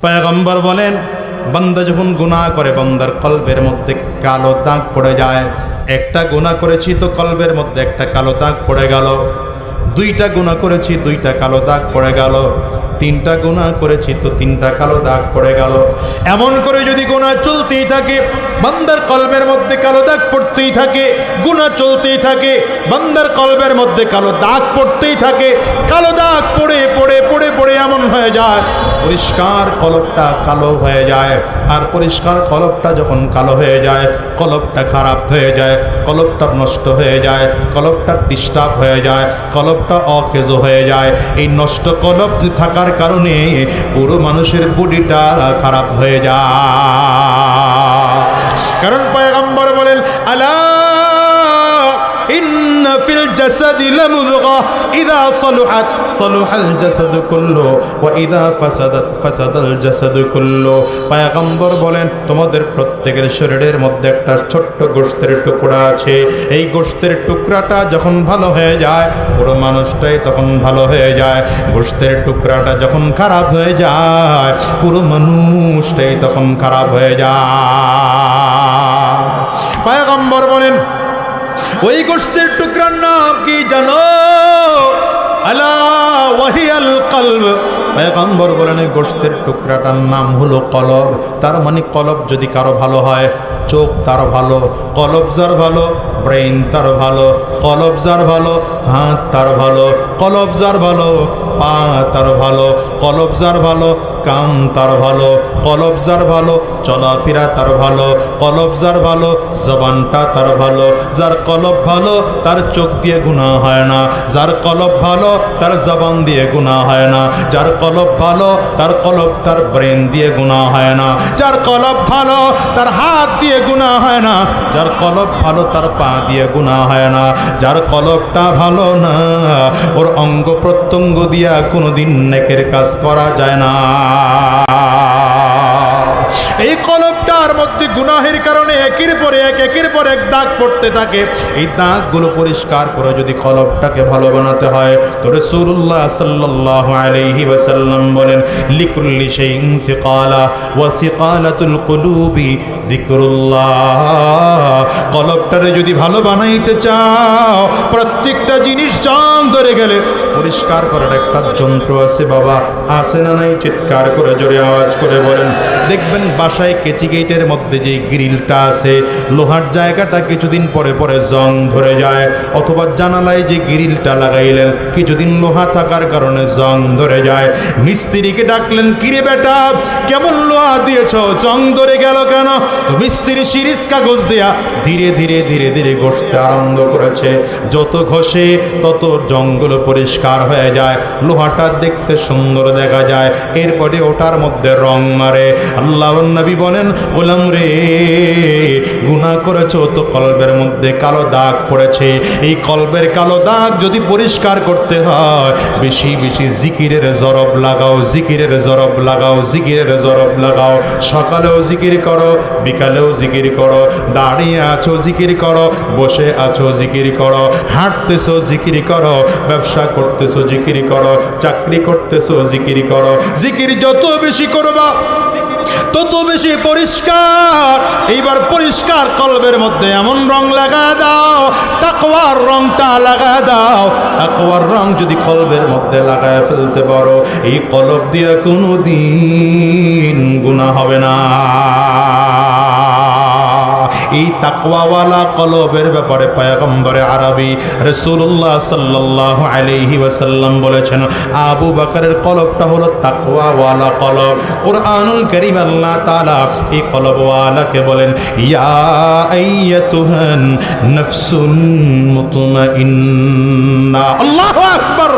পয়গম্বর বলেন, বান্দা যখন গুনাহ করে বান্দার কলবের মধ্যে কালো দাগ পড়ে যায়। একটা গুনাহ করেছি তো কলবের মধ্যে একটা কালো দাগ পড়ে গেল, দুইটা গুনাহ করেছি দুইটা কালো দাগ পড়ে গেল, তিনটা গুনাহ করেছি তো তিনটা কালো দাগ পড়ে গেল। এমন করে যদি গুনাহ চলতেই থাকে, বান্দার কলবের মধ্যে কালো দাগ পড়তেই থাকে, গুনাহ চলতেই থাকে, বান্দার কলবের মধ্যে কালো দাগ পড়তেই থাকে, কালো দাগ পড়ে পড়ে পড়ে পড়ে এমন হয়ে যায় পরিষ্কার কলবটা কালো হয়ে যায়। আর পরিষ্কার কলবটা যখন কালো হয়ে যায়, কলবটা খারাপ হয়ে যায়, কলবটা নষ্ট হয়ে যায়, কলবটা ডিস্টার্ব হয়ে যায়, কলবটা অকেজ হয়ে যায়। এই নষ্ট কলব থাকার কারণে পুরো মানুষের বডিটা খারাপ হয়ে যায়। কারণ পয়গম্বর বলেন, আলা ইন্না ফিল জাসাদি লামুদগা ইযা সালুহাত সালুহাল জাসাদু কুল্লু ওয়া ইযা ফাসাদাত ফাসাদাল জাসাদু কুল্লু। পয়গম্বর বলেন, তোমাদের প্রত্যেকের শরীরের মধ্যে একটা ছোট্ট গোশতের টুকরা আছে। এই গোশতের টুকরাটা যখন ভালো হয়ে যায়, পুরো মানুষটাই তখন ভালো হয়ে যায়। গোশতের টুকরাটা যখন খারাপ হয়ে যায়, পুরো মানুষটাই তখন খারাপ হয়ে যায়। পয়গম্বর বলেন, ওই গোশতের টুকরার নাম কি জানো? আলা ওয়াহিয়াল কলব। পয়গম্বর বলেন, এই গোশতের টুকরাটার নাম হলো কলব। তার মানে কলব যদি কারো ভালো হয়, চোখ তার ভালো, কলব যার ভালো, ব্রেইন তার ভালো, কলব যার ভালো, হাত তার ভালো, কলব যার ভালো, পা তার ভালো, কলব যার ভালো, কাম তার ভালো, কলব যার ভালো, চলাফেরা তার ভালো, কলব যার ভালো, জবানটা তার ভালো। যার কলব ভালো তার চোখ দিয়ে গুনাহ হয় না, যার কলব ভালো তার জবান দিয়ে গুনাহ হয় না, যার কলব ভালো তার কলব তার ব্রেন দিয়ে গুনাহ হয় না, যার কলব ভালো তার হাত দিয়ে গুনাহ হয় না, যার কলব ভালো তার পা দিয়ে গুনাহ হয় না। যার কলবটা ভালো না, ওর অঙ্গ প্রত্যঙ্গ দিয়া কোনোদিন নেকের কাজ করা যায় না। এই কলবটার মধ্যে গুনাহের কারণে একের পর এক একের পর এক দাগ পড়তে থাকে। এই দাগগুলো পরিষ্কার করে যদি কলবটাকে ভালো বানাতে হয়, তো রাসূলুল্লাহ সাল্লাল্লাহু আলাইহি ওয়াসাল্লাম বলেন, লিকুল্লি শাইইন সিকালা ওয়া সিকালাতুল কুলুবি যিকরুল্লাহ। কলবটারে যদি ভালো বানাইতে চাও, প্রত্যেকটা জিনিস জং ধরে গেলে পরিষ্কার করার একটা যন্ত্র আছে বাবা, আছে না নাই? চিৎকার করে জোরে আওয়াজ করে বলেন। দেখবেন বাসায় কেচি গেটের মধ্যে যে গ্রিলটা আছে, লোহার জায়গাটা কিছুদিন পরে পরে জং ধরে যায়, অথবা জানালায় যে গ্রিলটা লাগাইলেন কিছুদিন লোহা থাকার কারণে জং ধরে যায়। মিস্ত্রিকে ডাকলেন, কিরে বেটা কেমন লোহা দিয়েছ, জং ধরে গেল কেন? মিস্ত্রি সিরিজ কাগজ দেয়া ধীরে ধীরে ধীরে ধীরে ঘষতে আরম্ভ করেছে। যত ঘষে তত জংগুলো পরিষ্কার হয়ে যায়, লোহাটা দেখতে সুন্দর দেখা যায়। এরপরে ওটার মধ্যে রং মারে। আল্লাহর নবী বলেন, গোলাম রে গুনাহ করেছো তো কলবের মধ্যে কালো দাগ পড়েছে। এই কলবের কালো দাগ যদি পরিষ্কার করতে হয়, বেশি বেশি জিকিরের জরব লাগাও, জিকিরের জরব লাগাও, জিকিরের জরব লাগাও। সকালেও জিকির করো, বিকালেও জিকির করো, দাঁড়িয়ে আছো জিকির করো, বসে আছো জিকির করো, হাঁটতেছো জিকির করো, ব্যবসা করতেছো জিকির করো, চাকরি করতেছো জিকির করো। জিকির যত বেশি করবা তত বেশি পরিষ্কার। এইবার পরিষ্কার কলবের মধ্যে এমন রং লাগা দাও, তাকওয়ার রংটা লাগা দাও। তাকওয়ার রং যদি কলবের মধ্যে লাগায় ফেলতে পারো, এই কলব দিয়ে কোনোদিন গুনাহ হবে না। এই তাকওয়াওয়ালা কলবের ব্যাপারে পয়গম্বরে আরবি রাসূলুল্লাহ সাল্লাল্লাহু আলাইহি ওয়াসাল্লাম বলেছেন, আবু বকরের কলবটা হলো তাকওয়াওয়ালা কলব। কুরআনুল কারীম আল্লাহ তাআলা এই কলবওয়ালাকে বলেন, ইয়া আইয়াতুহান নাফসুল মুতমাইন্না। আল্লাহু আকবার।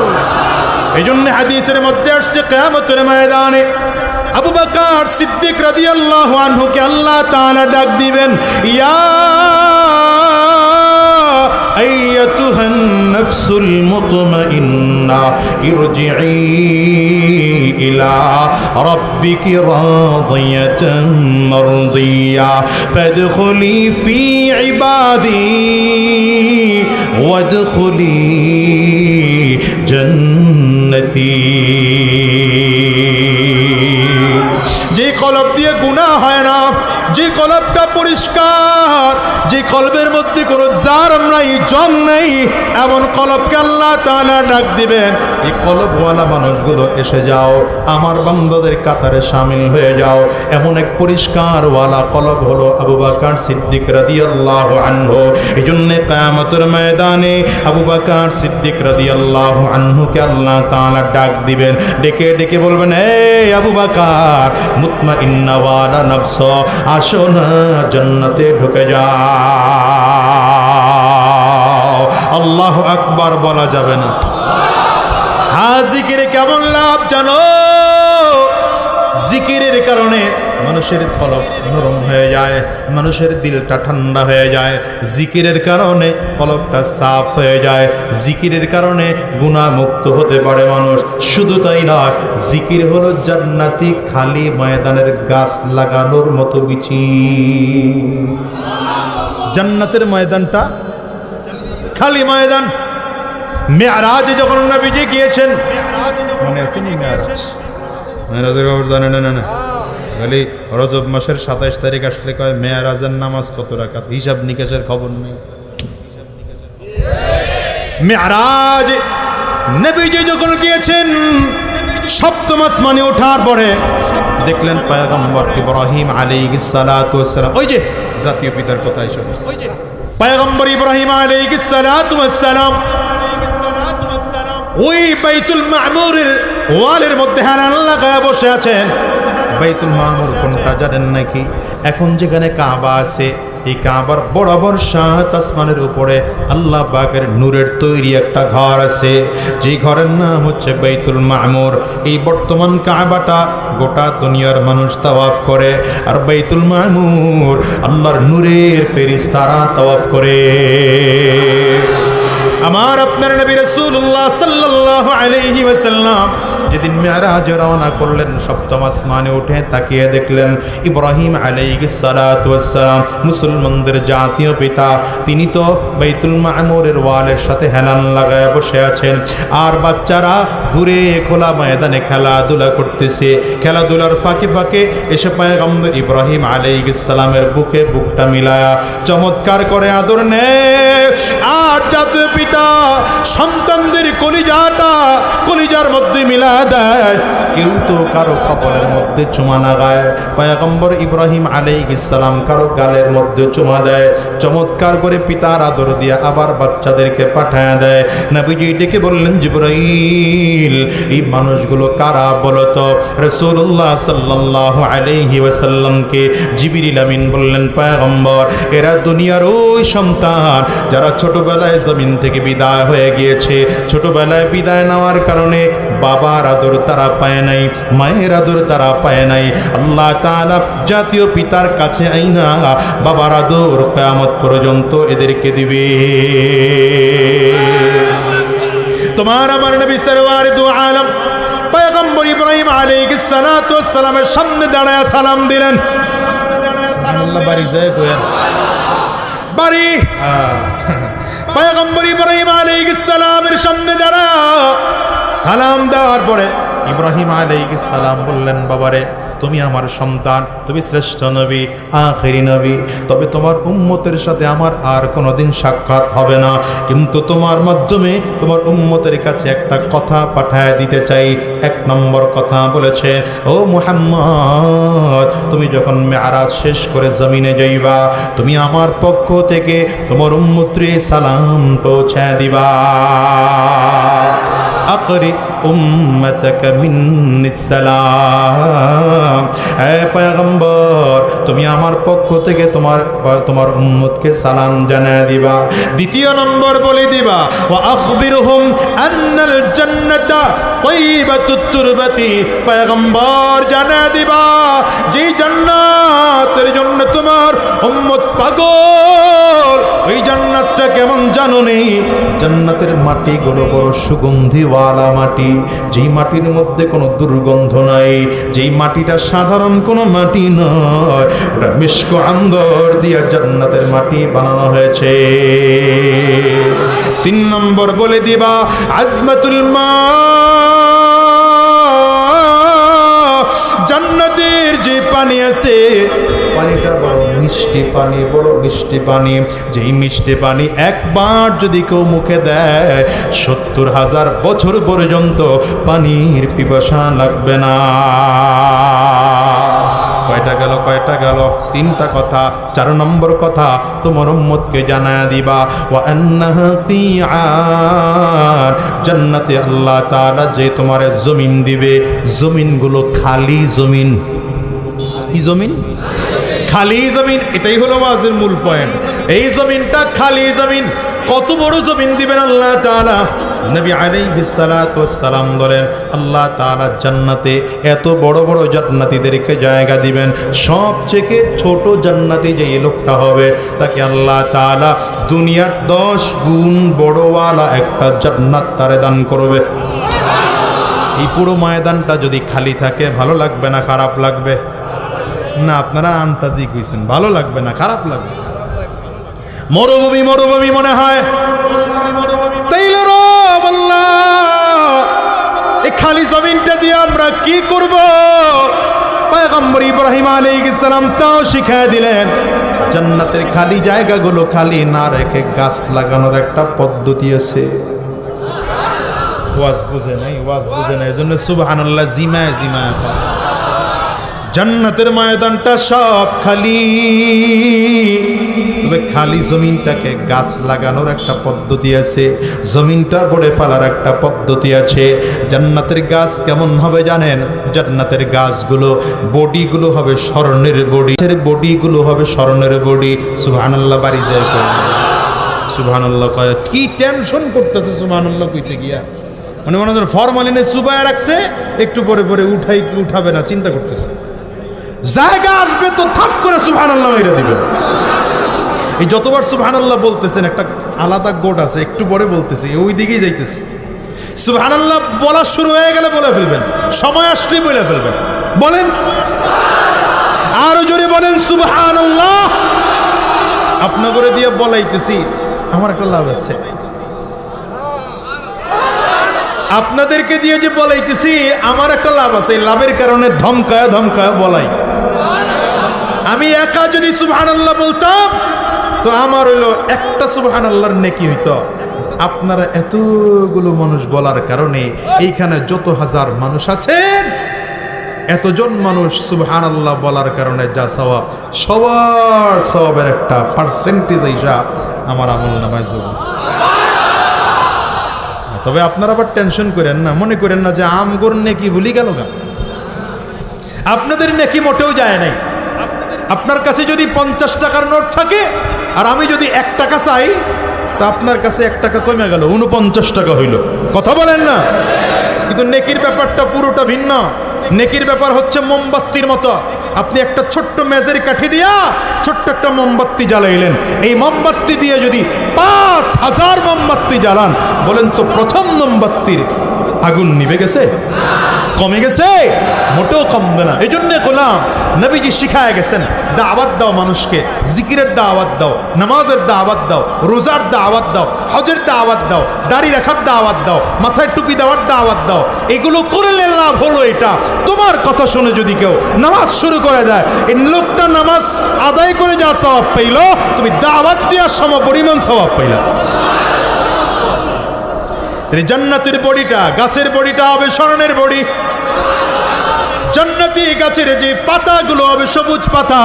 এইজন্য হাদিসের মধ্যে আসছে কিয়ামতের ময়দানে আবু বকর সিদ্দিক রাদিয়াল্লাহু আনহুকে আল্লাহ তাআলা ডাক দিবেন, ইয়া আইয়াতুহান নাফসুল মুতমাইন্না ইরজিই ইলা রাব্বিকি রাদিয়াতান মারদিয়া ফাদখুলি ফি ইবাদি ওয়াদখুলি জান্নাতি। যে কলব দিয়ে গুনাহ হয় না, যে কলবটা পরিষ্কার, যে কলবের মধ্যে কোনো জারম নাই, জং নাই, এমন কলবকে আল্লাহ তাআলা ডাক দিবেন, এই কলবওয়ালা মানুষগুলো এসে যাও, আমার বান্দাদের কাতারে শামিল হয়ে যাও। এমন এক পরিষ্কারওয়ালা কলব হলো আবু বকর সিদ্দিক রাদিয়াল্লাহু আনহু। এজন্য কিয়ামতের ময়দানে আবু বকর সিদ্দিক রাদিয়াল্লাহু আনহুকে আল্লাহ তাআলা ডাক দিবেন, ডেকে ডেকে বলবেন, এই আবু বকর মুতমাইন্না ওয়ালা নফস, আসো না জান্নাতে ঢুকে যাও। আল্লাহু আকবার বলা যাবে না? জিকিরে কেমন লাভ জানো? জিকিরের কারণে মানুষের কলব নরম হয়ে যায়, মানুষের দিলটা ঠান্ডা হয়ে যায়, জিকিরের কারণে কলবটা সাফ হয়ে যায়, জিকিরের কারণে গুনাহ মুক্ত হতে পারে মানুষ। শুধু তাই নয়, জিকির হলো জান্নাতি খালি ময়দানের গাছ লাগানোর মতো বিচি। জান্নাতের ময়দানটা খালি ময়দান। মেরাজে যখন নবীজি গিয়েছেন, মনে আছে নি মেরাজ? মেরাজের খবর জানেন না? খালি রজব মাসের 27 তারিখ আসলে কয় মেরাজের নামাজ কত রাকাত, হিসাব নিকাশের খবর নেই। মেরাজ নবীজি যখন গিয়েছেন, সপ্তম আসমানে ওঠার পরে দেখলেন পয়গম্বর ইব্রাহিম আলাইহিস সালাতু ওয়াস সালাম, ওই যে জাতীয় পিতার কথা এসে বলছে, পয়গম্বর ইব্রাহিম আলাইহিস সালাতু ওয়াস সালাম ওই বাইতুল মামুরের ওয়ালের মধ্যে হেলান লাগায় বসে আছেন। বাইতুল মামুর কোনটা জানেন নাকি? এখন যেখানে কাবা আছে, এই কাবার বরাবর 7 আসমানের উপরে আল্লাহ পাকের নূরের তৈরি একটা ঘর আছে, যেই ঘরের নাম হচ্ছে বাইতুল মামুর। এই বর্তমান কাবাটা গোটা দুনিয়ার মানুষ তাওয়াফ করে, আর বাইতুল মামুর আল্লাহর নূরের ফেরেশতারা তাওয়াফ করে। আমার আপনার নবী রাসূলুল্লাহ সাল্লাল্লাহু আলাইহি ওয়াসাল্লাম যেদিন মেরাজে রওনা করলেন, সপ্তম আসমানে উঠে তাকিয়ে দেখলেন ইব্রাহিম আলাইহিস সালাতু ওয়াস সালাম, মুসলমানদের জাতীয় পিতা, তিনি তো বাইতুল মামুরের ওয়ালের সাথে হেলান লাগায় বসে আছেন, আর বাচ্চারা দূরে খোলা ময়দানে খেলাধুলা করতেছে। খেলাধুলার ফাঁকে ফাঁকে এসে পয়গম্বর ইব্রাহিম আলাইহিস সালামের বুকে বুকটা মিলায়া চমৎকার করে আদর নেয়। আর জাতীয় পিতা সন্তানদের কলিজার মধ্যে মিলা দেয়, কেউ তো কারো কপালের মধ্যে চুমা লাগায়। পয়গম্বর ইব্রাহিম আলাইহিস সালাম কারো গালের মধ্যে চুমা দেয়, চমৎকার করে পিতার আদর দিয়ে আবার বাচ্চাদেরকে পাঠায় দেয়। নবীজি ডেকে বললেন, জিবরাইল, এই মানুষগুলো কারা বলতো? রাসূলুল্লাহ সাল্লাল্লাহু আলাইহি ওয়াসাল্লামকে জিবরিল আমিন বললেন, পয়গম্বর, এরা দুনিয়ার ওই সন্তান যারা ছোটবেলায় জমিন থেকে বিদায় হয়ে গিয়েছে। ছোটবেলায় বিদায় নেওয়ার কারণে বাবার আদর তারা পায় নাই, মায়ের আদর তারা পায় নাই। আল্লাহ তাআলা জাতীয় পিতার কাছে আইনা বাবার আদর কিয়ামত পর্যন্ত এদেরকে দিবে। তোমার আমার নবী সরওয়ার দু আলম পয়গম্বর ইব্রাহিম আলাইহিস সালাতু ওয়াস সালামের সামনে দাঁড়ায় সালাম দিলেন। আল্লাহ বাড়ি যায় কইয়া বাড়ি পয়গম্বর ইব্রাহিম আলাইহিস সালামের সামনে দাঁড়া সালাম দেওয়ার পরে ইব্রাহিম আলাইহিস সালাম বললেন, বাবারে, তুমি আমার সন্তান, তুমি শ্রেষ্ঠ নবী, আখিরি নবী, তবে তোমার উম্মতের সাথে আমার আর কোনোদিন সাক্ষাৎ হবে না, কিন্তু তোমার মাধ্যমে তোমার উম্মতের কাছে একটা কথা পাঠায় দিতে চাই। 1 নম্বর কথা বলেছে, ও মুহাম্মদ, তুমি যখন মেরাজ শেষ করে জমিনে যাইবা, তুমি আমার পক্ষ থেকে তোমার উম্মতরে সালাম পৌঁছায় দিবা। আকরি উম্মতাকা মিন্নিস সালাম, হে পয়গম্বর, তুমি আমার পক্ষ থেকে তোমার উম্মতকে সালাম জানায় দিবা। দ্বিতীয় নম্বর বলে দিবা, ওয়া আখবিরহুম আন্নাল জান্নাতা তাইবাতুত তুরবাতি, পয়গম্বর জানায় দিবা যে জান্নাতের জন্য তোমার উম্মত পাগল, ওই জান্নাতটা কেমন জানো নেই? জান্নাতের মাটিগুলো বড় সুগন্ধিওয়ালা মাটি, যেই মাটির মধ্যে কোনো দুর্গন্ধ নাই, যেই মাটিটা সাধারণ কোনো মাটি নয়, ওটা মিশক আন্দর দিয়া জান্নাতের মাটি বানানো হয়েছে। 3 নম্বর বলে দিবা, আজমাতুল মা, জান্নাতের যে পানি আছে, পানিটা বড় মিষ্টি পানি, বড় মিষ্টি পানি। যেই মিষ্টি পানি একবার যদি কেউ মুখে দেয় 70,000 বছর পর্যন্ত পানির পিপাসা লাগবে না। কয়টা গেল? 3টা কথা। 4 নম্বর কথা, তোমার উম্মতকে জানায়া দিবা ওয়া আন্নাহা কিআন, জান্নাতে আল্লাহ তাআলা যে তোমারে জমিন দিবে, জমিনগুলো খালি জমিন। কি জমিন? খালি জমিন। এটাই হলো ওয়াজের মূল পয়েন্ট। এই জমিনটা খালি জমিন। কত বড় জমিন দিবেন আল্লাহ তাআলা? নবী আলাইহিস সালাতু ওয়াস সালাম বলেন, আল্লাহ তাআলা জান্নাতে এত বড় বড় জান্নাতীদেরকে জায়গা দিবেন। সবচেয়ে ছোট জান্নাতি যে লোকটা হবে, তাকে আল্লাহ তাআলা দুনিয়ার 10 গুণ বড়ওয়ালা একটা জান্নাত তারে দান করবে। এই পুরো ময়দানটা যদি খালি থাকে, ভালো লাগবে না খারাপ লাগবে? না, আপনারা আন্তাজি কইছেন, ভালো লাগবে না খারাপ লাগবে? মরুভূমি মরুভূমি মনে হয়। তাইলে রব আল্লাহ, এই খালি জমিনটা দিয়ে আমরা কি করব? পয়গম্বর ইব্রাহিম আলাইহিস সালাম তাও শিখায় দিলেন, জান্নাতের খালি জায়গাগুলো খালি না রেখে গাছ লাগানোর একটা পদ্ধতি আছে। ওয়াজ বুঝে নাই, ওয়াজ বুঝে নাই, এজন্য সুবহানাল্লাহ জিমায় জিমায়। জান্নাতের ময়দানটা সব খালি, তবে খালি জমিনটাকে গাছ লাগানোর একটা পদ্ধতি আছে, জমিনটা ভরে ফেলার একটা পদ্ধতি আছে। জান্নাতের গাছ কেমন হবে জানেন? জান্নাতের গাছগুলো বডিগুলো হবে স্বর্ণের বডি, বডিগুলো হবে স্বর্ণের বডি। সুবহানাল্লাহ বাড়ি যায় কয় সুবহানাল্লাহ কয়। কি টেনশন করতেছে সুবহানাল্লাহ কইতে গিয়া, মানে মনে হয় ফরমালিনে চুবায় রাখছে, একটু পরে পরে উঠাই কি উঠাবে না চিন্তা করতেছে। জায়গা আসবে তো থাপ করে সুবহানাল্লাহ মেরে দিবে। এই যতবার সুবহানাল্লাহ বলতেছেন একটা আলাদা গোট আছে, একটু পরে বলতেছে ওই দিকেই যাইতেছে। সুবহানাল্লাহ বলা শুরু হয়ে গেলে বলে ফেলবেন, সময় আসলেই বলে ফেলবেন। বলেন আরো জোরে বলেন সুবহানাল্লাহ। আপনাদের দিয়ে বলাইতেছি, আমার একটা লাভ আছে। আপনাদেরকে দিয়ে যে বলাইতেছি আমার একটা লাভ আছে, এই লাভের কারণে ধমকায় ধমকায় বলাই। আমি একা যদি সুবহানাল্লাহ বলতাম তো আমার হইলো একটা সুবহানাল্লাহর নেকি হইতো। আপনারা এতগুলো মানুষ বলার কারণে এইখানে যত হাজার মানুষ আছেন, এতজন মানুষ সুবহানাল্লাহ বলার কারণে যা সওয়াব, সবার সওয়াবের একটা পার্সেন্টেজ হিসাব আমার আমলনামায় যোগ আছে। তবে আপনারা আবার টেনশন করেন না, মনে করেন না যে আমগর নেকি ভুলি গেল গা। আপনাদের নেকি মোটেও যায় নাই। আপনার কাছে যদি 50 টাকার নোট থাকে আর আমি যদি 1 টাকা চাই, তা আপনার কাছে 1 টাকা কমে গেল, 49 টাকা হইল। কথা বলেন না? কিন্তু নেকির ব্যাপারটা পুরোটা ভিন্ন। নেকির ব্যাপার হচ্ছে মোমবাতির মতো। আপনি একটা ছোট্ট মেজের কাঠি দিয়া ছোট্ট একটা মোমবাতি জ্বালাইলেন, এই মোমবাতি দিয়ে যদি 5000 মোমবাতি জ্বালান, বলেন তো প্রথম মোমবাতির আগুন নিভে গেছে? কমে গেছে? মোটেও কমবে না। এই জন্যে গোলাম নবীজি শিখায় গেছেন, দাওয়াত দাও মানুষকে, জিকিরের দাওয়াত দাও, নামাজের দাওয়াত দাও, রোজার দাওয়াত দাও, হজের দাওয়াত দাও, দাড়ি রাখার দাওয়াত দাও, মাথায় টুপি দেওয়ার দাওয়াত দাও। এগুলো করলে লাভ হলো এটা, তোমার কথা শুনে যদি কেউ নামাজ শুরু করে দেয়, এই লোকটা নামাজ আদায় করে যা সওয়াব পাইল, তুমি দাওয়াত দেওয়ার সমপরিমাণ সওয়াব পাইলা। জান্নাতের বডিটা, গাছের বডিটা হবে স্বর্ণের বডি। জান্নাতি গাছের যে পাতাগুলো হবে সবুজ পাতা।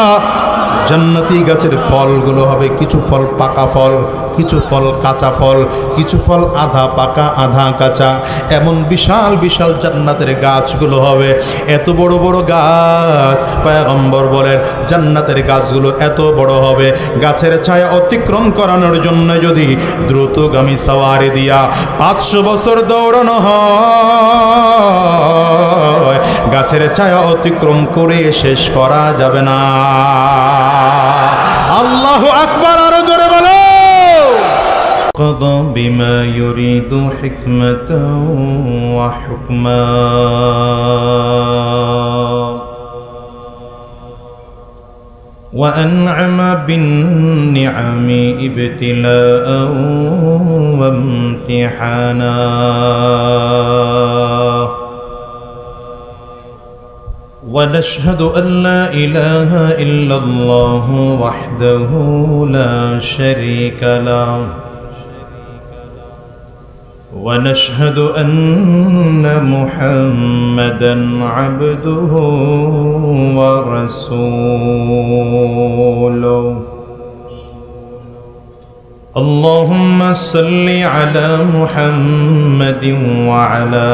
জান্নাতি গাছের ফলগুলো হবে কিছু ফল পাকা ফল, কিছু ফল কাঁচা ফল, কিছু ফল আধা পাকা আধা কাঁচা। এমন বিশাল বিশাল জান্নাতের গাছগুলো হবে। এত বড় বড় গাছ, পয়গম্বর বলেন জান্নাতের গাছগুলো এত বড় হবে, গাছের ছায়া অতিক্রম করানোর জন্য যদি দ্রুতগামী সওয়ারি দিয়া 500 বছর দৌড়ানো হয়, গাছের ছায়া অতিক্রম করে শেষ করা যাবে না। আল্লাহু আকবার, আরো জোরে বলো। قضى بما يريد حكمة وحكما وأنعم بالنعم ابتلاء وامتحانا ونشهد أن لا إله إلا الله وحده لا شريك له ونشهد أن محمدا عبده ورسوله اللهم صل على محمد وعلى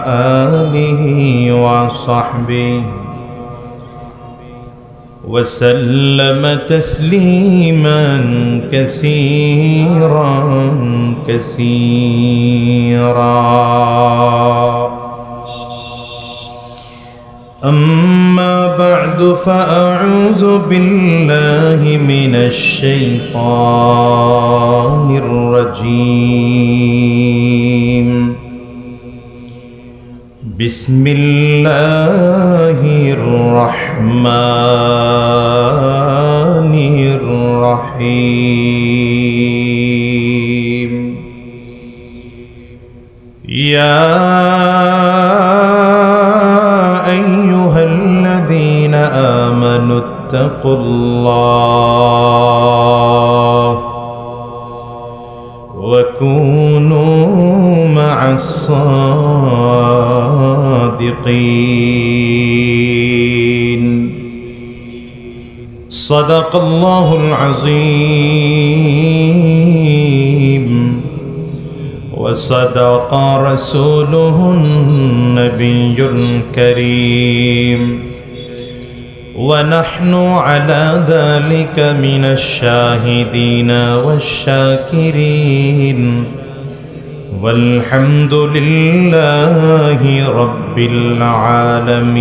آله وصحبه وسلم تسليما كثيرا أما بعد فأعوذ بالله من الشيطان الرجيم بسم الله الرحمن الرحيم يا أيها الذين آمنوا اتقوا الله وكونوا مع الصادقين صدق الله العظيم وصدق رسوله النبي الكريم ونحن على ذلك من الشاهدين والشاكرين والحمد لله رب العالمين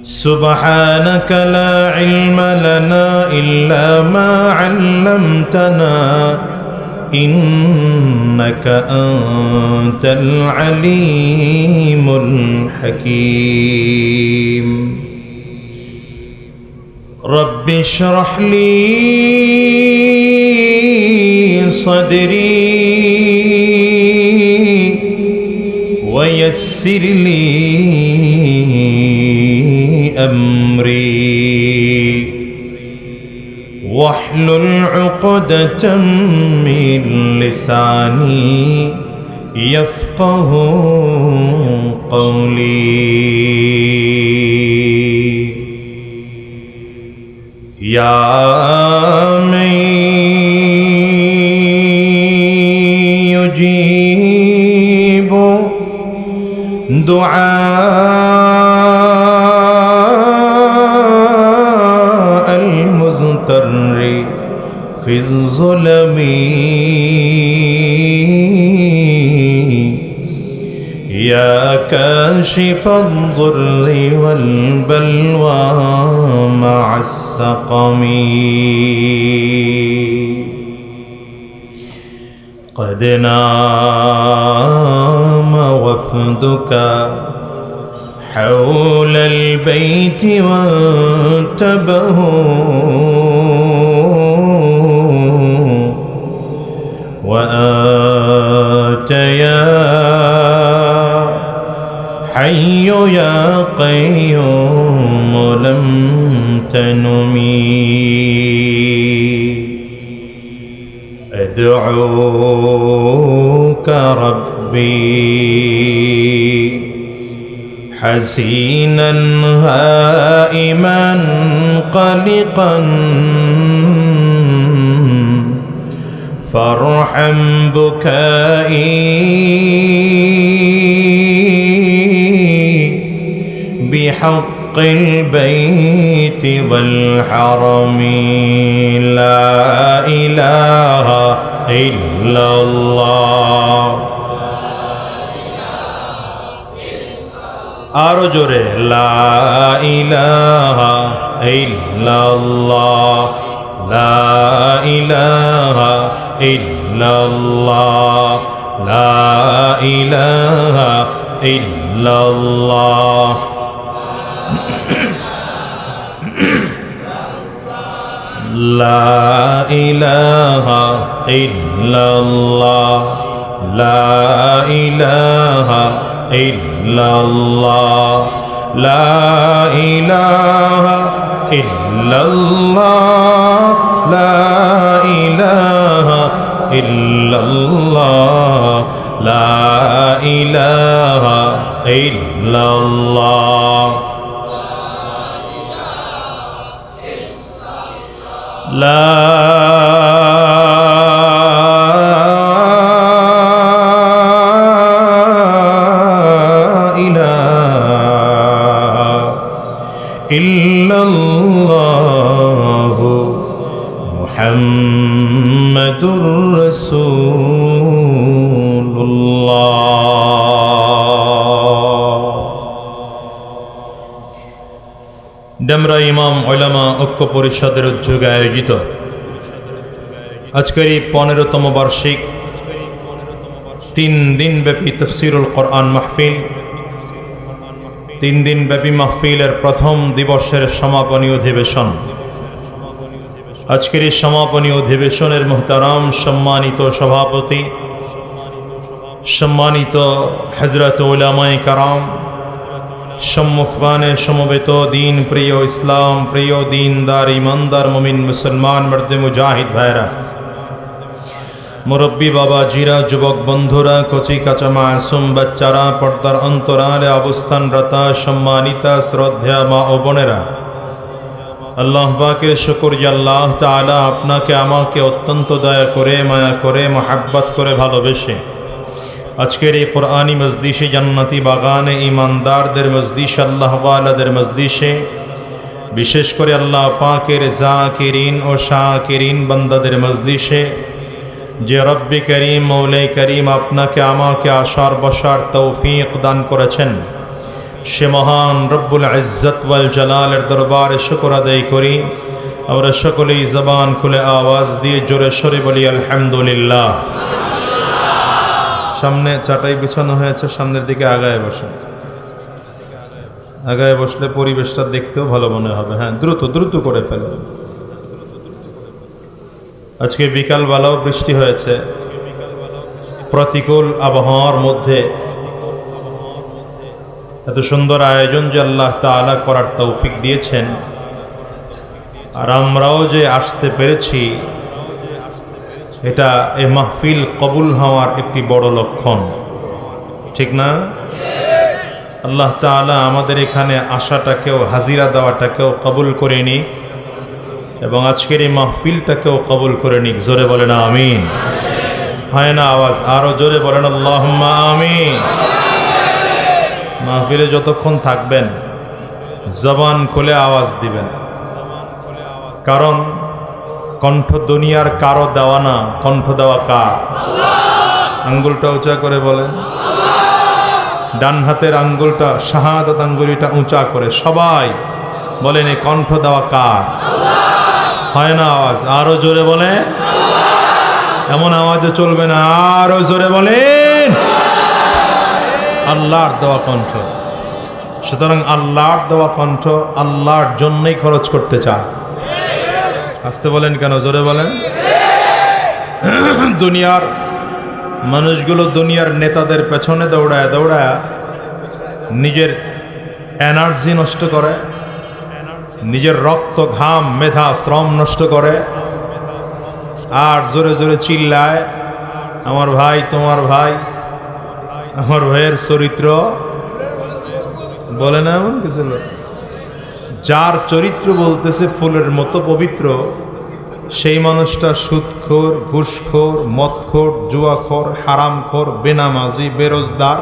سبحانك لا علم لنا إلا ما علمتنا إنك أنت العليم الحكيم رب اشرح لي صدري ويسر لي أمري واحلل عقدة من لساني يفقه قولي يا من يجيب دعاء المضطر في الظلم يا كاشف الضر والبلوى مع السقم قد نام وفدك حول البيت وانتبهوا وأنت يا حي يا قيوم لم تنمي أدعوك ربي حزينا هائما قلقا فارحم بكائي بحق البيت والحرم لا إله إلا الله আরো জোরে লা ইলাহা ইল্লাল্লাহ লা ইলাহা ইল্লাল্লাহ লা ইলাহা ইল্লাল্লাহ লা ইলাহা ইল্লাল্লাহ লা ইলাহা ইল্লাল্লাহ লা ইলাহা ইল্লাল্লাহ লা ইলাহা ইল্লাল্লাহ লা ইলাহা ইল্লাল্লাহ লা ইল্লাল্লাহু মুহাম্মাদুর রাসূলুল্লাহ। ডেমরা ইমাম উলামা ঐক্য পরিষদের উদ্যোগে আয়োজিত আজকের এই 15তম বার্ষিক 3 দিনব্যাপী তাফসীরুল কোরআন মাহফিল, 3 দিনব্যাপী মাহফিলের প্রথম দিবসের সমাপনী অধিবেশন। আজকের এই সমাপনী অধিবেশনের মুহতারাম সম্মানিত সভাপতি, সম্মানিত হযরত উলামায়ে কেরাম, সম্মুখবানে সমবেত দিন প্রিয়, ইসলাম প্রিয়, দিনদার ইমানদার মুমিন মুসলমান মর্দে মুজাহিদ ভাইরা, মুরব্বী বাবা জিরা, যুবক বন্ধুরা, কচি কাঁচা মাসুম বাচ্চারা, পর্দার অন্তরালে অবস্থানরতা সম্মানিতা শ্রদ্ধা মা ও বোনেরা, আল্লাহ পাকের শুকর যে আল্লাহ তাআলা আপনাকে আমাকে অত্যন্ত দয়া করে, মায়া করে, মহাব্বত করে ভালোবেসে আজকের এই কোরআনী মজলিসে, জান্নাতি বাগানে, ইমানদারদের মজলিসে, আল্লাহ ওয়ালাদের মজলিসে, বিশেষ করে আল্লাহ পাকের জাকিরিন ও শাকিরিন বান্দাদের মজলিসে যে রব্বে করিম মৌলে করিম আপনাকে আমাকে আসার বসার তৌফিক দান করেছেন, সে মহান রব্বুল ইজ্জত ওয়াল জালালের দরবারে শুকর আদায় করি। আমরা সকলেই জবান খুলে আওয়াজ দিয়ে জোরে সরে বলি আলহামদুলিল্লাহ। সামনে চাটাই বিছানো হয়েছে, সামনের দিকে আগায় বসুন। আগায় বসলে পরিবেশটা দেখতেও ভালো মনে হবে। হ্যাঁ, দ্রুত দ্রুত করে ফেলুন। আজকে বিকালবেলাও বৃষ্টি হয়েছে, প্রতিকূল আবহাওয়ার মধ্যে এত সুন্দর আয়োজন যে আল্লাহ তাআলা করার তৌফিক দিয়েছেন, আর আমরাও যে আসতে পেরেছি, এটা এই মাহফিল কবুল হওয়ার একটি বড় লক্ষণ, ঠিক না? আল্লাহ তাআলা আমাদের এখানে আসাটাকেও, হাজিরা দেওয়াটাকেও কবুল করে নিক এবং আজকের এই মাহফিলটাকেও কবুল করে নিক। জোরে বলেন আমিন। হয় না আওয়াজ? আরো জোরে বলেন আল্লাহুম্মা আমিন। মাহফিলে যতক্ষণ থাকবেন জবান খুলে আওয়াজ দিবেন, কারণ কণ্ঠ দুনিয়ার কারো দেওয়া না, কণ্ঠ দেওয়া কার? আঙ্গুলটা উঁচা করে বলেন। ডান হাতের আঙ্গুলটা, শাহাদাত আঙ্গুলিটা উঁচা করে সবাই বলেন, এই কণ্ঠ দেওয়া কার? হয় না আওয়াজ? আরো জোরে বলে। এমন আওয়াজে চলবে না, আরো জোরে বলেন। আল্লাহর দেওয়া কণ্ঠ। সুতরাং আল্লাহর দেওয়া কণ্ঠ আল্লাহর জন্যই খরচ করতে চায়। আসতে বলেন কেন? জোরে বলেন। দুনিয়ার মানুষগুলো দুনিয়ার নেতাদের পেছনে দৌড়ায় দৌড়ায় নিজের এনার্জি নষ্ট করে, নিজের রক্ত ঘাম মেধা শ্রম নষ্ট করে, আর জোরে জোরে চিল্লায়, আমার ভাই, তোমার ভাই, আমার ভাইয়ের চরিত্র বলে না এমন কিছু লোক, যার চরিত্র বলতেছে ফুলের মতো পবিত্র, সেই মানুষটা সুদখোর, ঘুষখোর, মদখোর, জুয়াখোর, হারামখোর, বেনামাজি, বেরোজগার,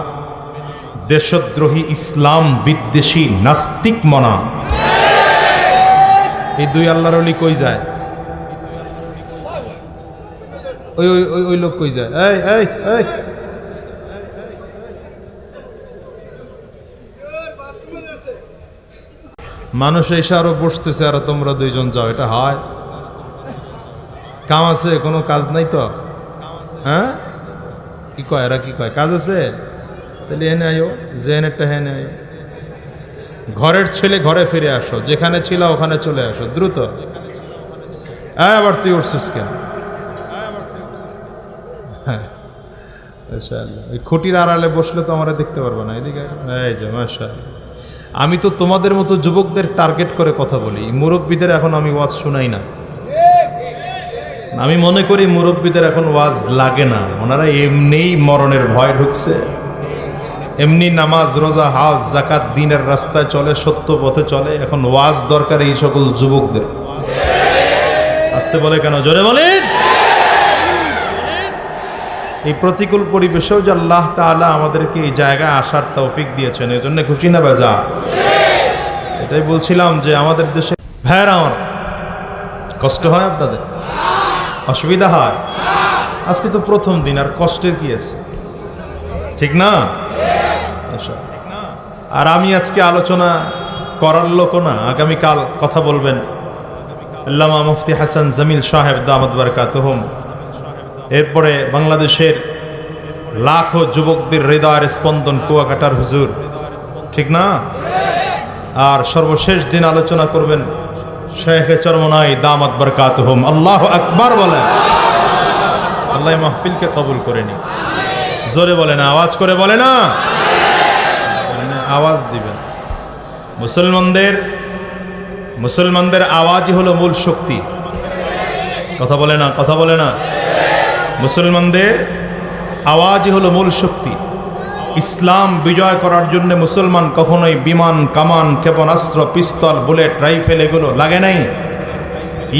দেশদ্রোহী, ইসলাম বিদ্বেষী, নাস্তিক মনা। এই দুই আল্লাহর ওলি কই যায়? ওই ওই ওই লোক কই যায়? এই এই এই, মানুষ এসে আরো বসতেছে, আর তোমরা দুইজন যাও, এটা হয়? কাম আছে? কোনো কাজ নাই তো? হ্যাঁ, কি কয় এরা? কি কয় কাজ আছে? তাহলে এনে আয়ো, যে এনেরটা হেনে আয়ো। ঘরের ছেলে ঘরে ফিরে আসো, যেখানে ছিল ওখানে চলে আসো দ্রুত। আবার তুই উঠছিস কেন? হ্যাঁ, মাশাআল্লাহ। এই খুঁটির আড়ালে বসলে তো আমরা দেখতে পারবো না, এদিকে এই যে মাশাআল্লাহ। আমি তো তোমাদের মতো যুবকদের টার্গেট করে কথা বলি, মুরব্বীদের এখন আমি ওয়াজ শোনাই না। আমি মনে করি মুরব্বীদের এখন ওয়াজ লাগে না, ওনারা এমনিই মরণের ভয় ঢুকছে, এমনি নামাজ রোজা হজ যাকাত দিনের রাস্তায় চলে, সত্য পথে চলে। এখন ওয়াজ দরকার এই সকল যুবকদের। আসতে বলে কেন, জোরে বলেন। এই প্রতিকূল পরিবেশেও যে আল্লাহ তাআলা আমাদেরকে এই জায়গায় আসার তৌফিক দিয়েছেন, এই জন্য খুশি না বেজা? এটাই বলছিলাম যে আমাদের দেশে ভাইয়েরা, আমার কষ্ট হয়, আপনাদের অসুবিধা হয়। আজকে তো প্রথম দিন, আর কষ্টের কি আছে, ঠিক না? আর আমি আজকে আলোচনা করার লোকও না, আগামীকাল কথা বলবেন আল্লামা মুফতি হাসান জামিল সাহেব দামাত বারাকাতুহুম। এরপরে বাংলাদেশের লাখো যুবকদের হৃদয়ের স্পন্দন কুয়াকাটার হুজুর, ঠিক না? আর সর্বশেষ দিন আলোচনা করবেন শেখে চরমনাই দামাত বারাকাতুহুম। আল্লাহু আকবার বলেন। আল্লাহ মাহফিলকে কবুল করে নি। জোরে বলে না, আওয়াজ করে বলে না, আওয়াজ দিবেন। মুসলমানদের আওয়াজই হলো মূল শক্তি। কথা বলে না, কথা বলে না। মুসলমানদের আওয়াজই হলো মূল শক্তি। ইসলাম বিজয় করার জন্য মুসলমান কখনোই বিমান, কামান, ক্ষেপণাস্ত্র, পিস্তল, বুলেট, রাইফেল এগুলো লাগে নাই।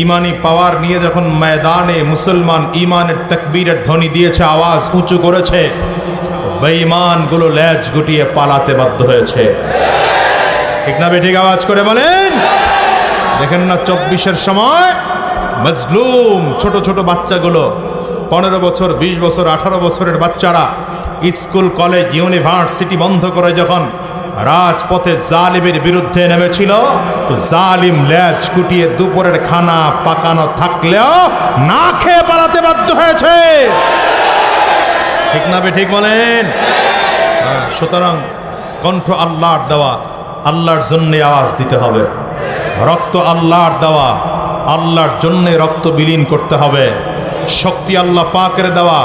ইমানি পাওয়ার নিয়ে যখন ময়দানে মুসলমান ইমানের তাকবীরের ধ্বনি দিয়েছে, আওয়াজ উঁচু করেছে, বেঈমানগুলো লেজ গুটিয়ে পালাতে বাধ্য হয়েছে। ঠিক না বেঠিক? আওয়াজ করে বলেন। দেখেন না 24-এর সময় মজলুম ছোট ছোট বাচ্চাগুলো, 15 বছর, 20 বছর, 18 বছরের বাচ্চারা স্কুল, কলেজ, ইউনিভার্সিটি বন্ধ করে যখন রাজপথে জালিমের বিরুদ্ধে নেমেছিল, তো জালিম লেজ কুটিয়ে দুপুরের খানা পাকানো থাকলেও না খেয়ে পালাতে বাধ্য হয়েছে। ঠিক না বেঠিক বলেন? সুতরাং কণ্ঠ আল্লাহর দেওয়া, আল্লাহর জন্যে আওয়াজ দিতে হবে। রক্ত আল্লাহর দেওয়া, আল্লাহর জন্যে রক্ত বিলীন করতে হবে। শক্তি আল্লাহ পাকের দেওয়া,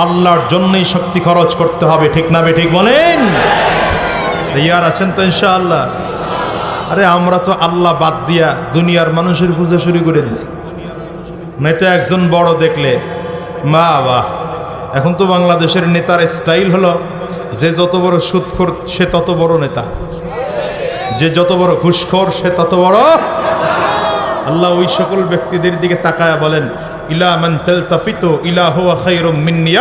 আল্লাহর জন্যই শক্তি খরচ করতে হবে। ঠিক না বেঠিক বলেন? তৈয়ার আছেন তো ইনশাআল্লাহ? আরে আমরা তো আল্লাহ বাদ দিয়া দুনিয়ার মানুষের পূজা শুরু করে দিছি। নেতা একজন বড় দেখলে মা বাহ। এখন তো বাংলাদেশের নেতার স্টাইল হলো, যে যত বড় সুদখোর সে তত বড় নেতা, যে যত বড় ঘুষখোর সে তত বড়। আল্লাহ ওই সকল ব্যক্তিদের দিকে তাকায়া বলেন, ইলা মান তালতাফিতু ইলা হুয়া খায়রুম মিন্নি।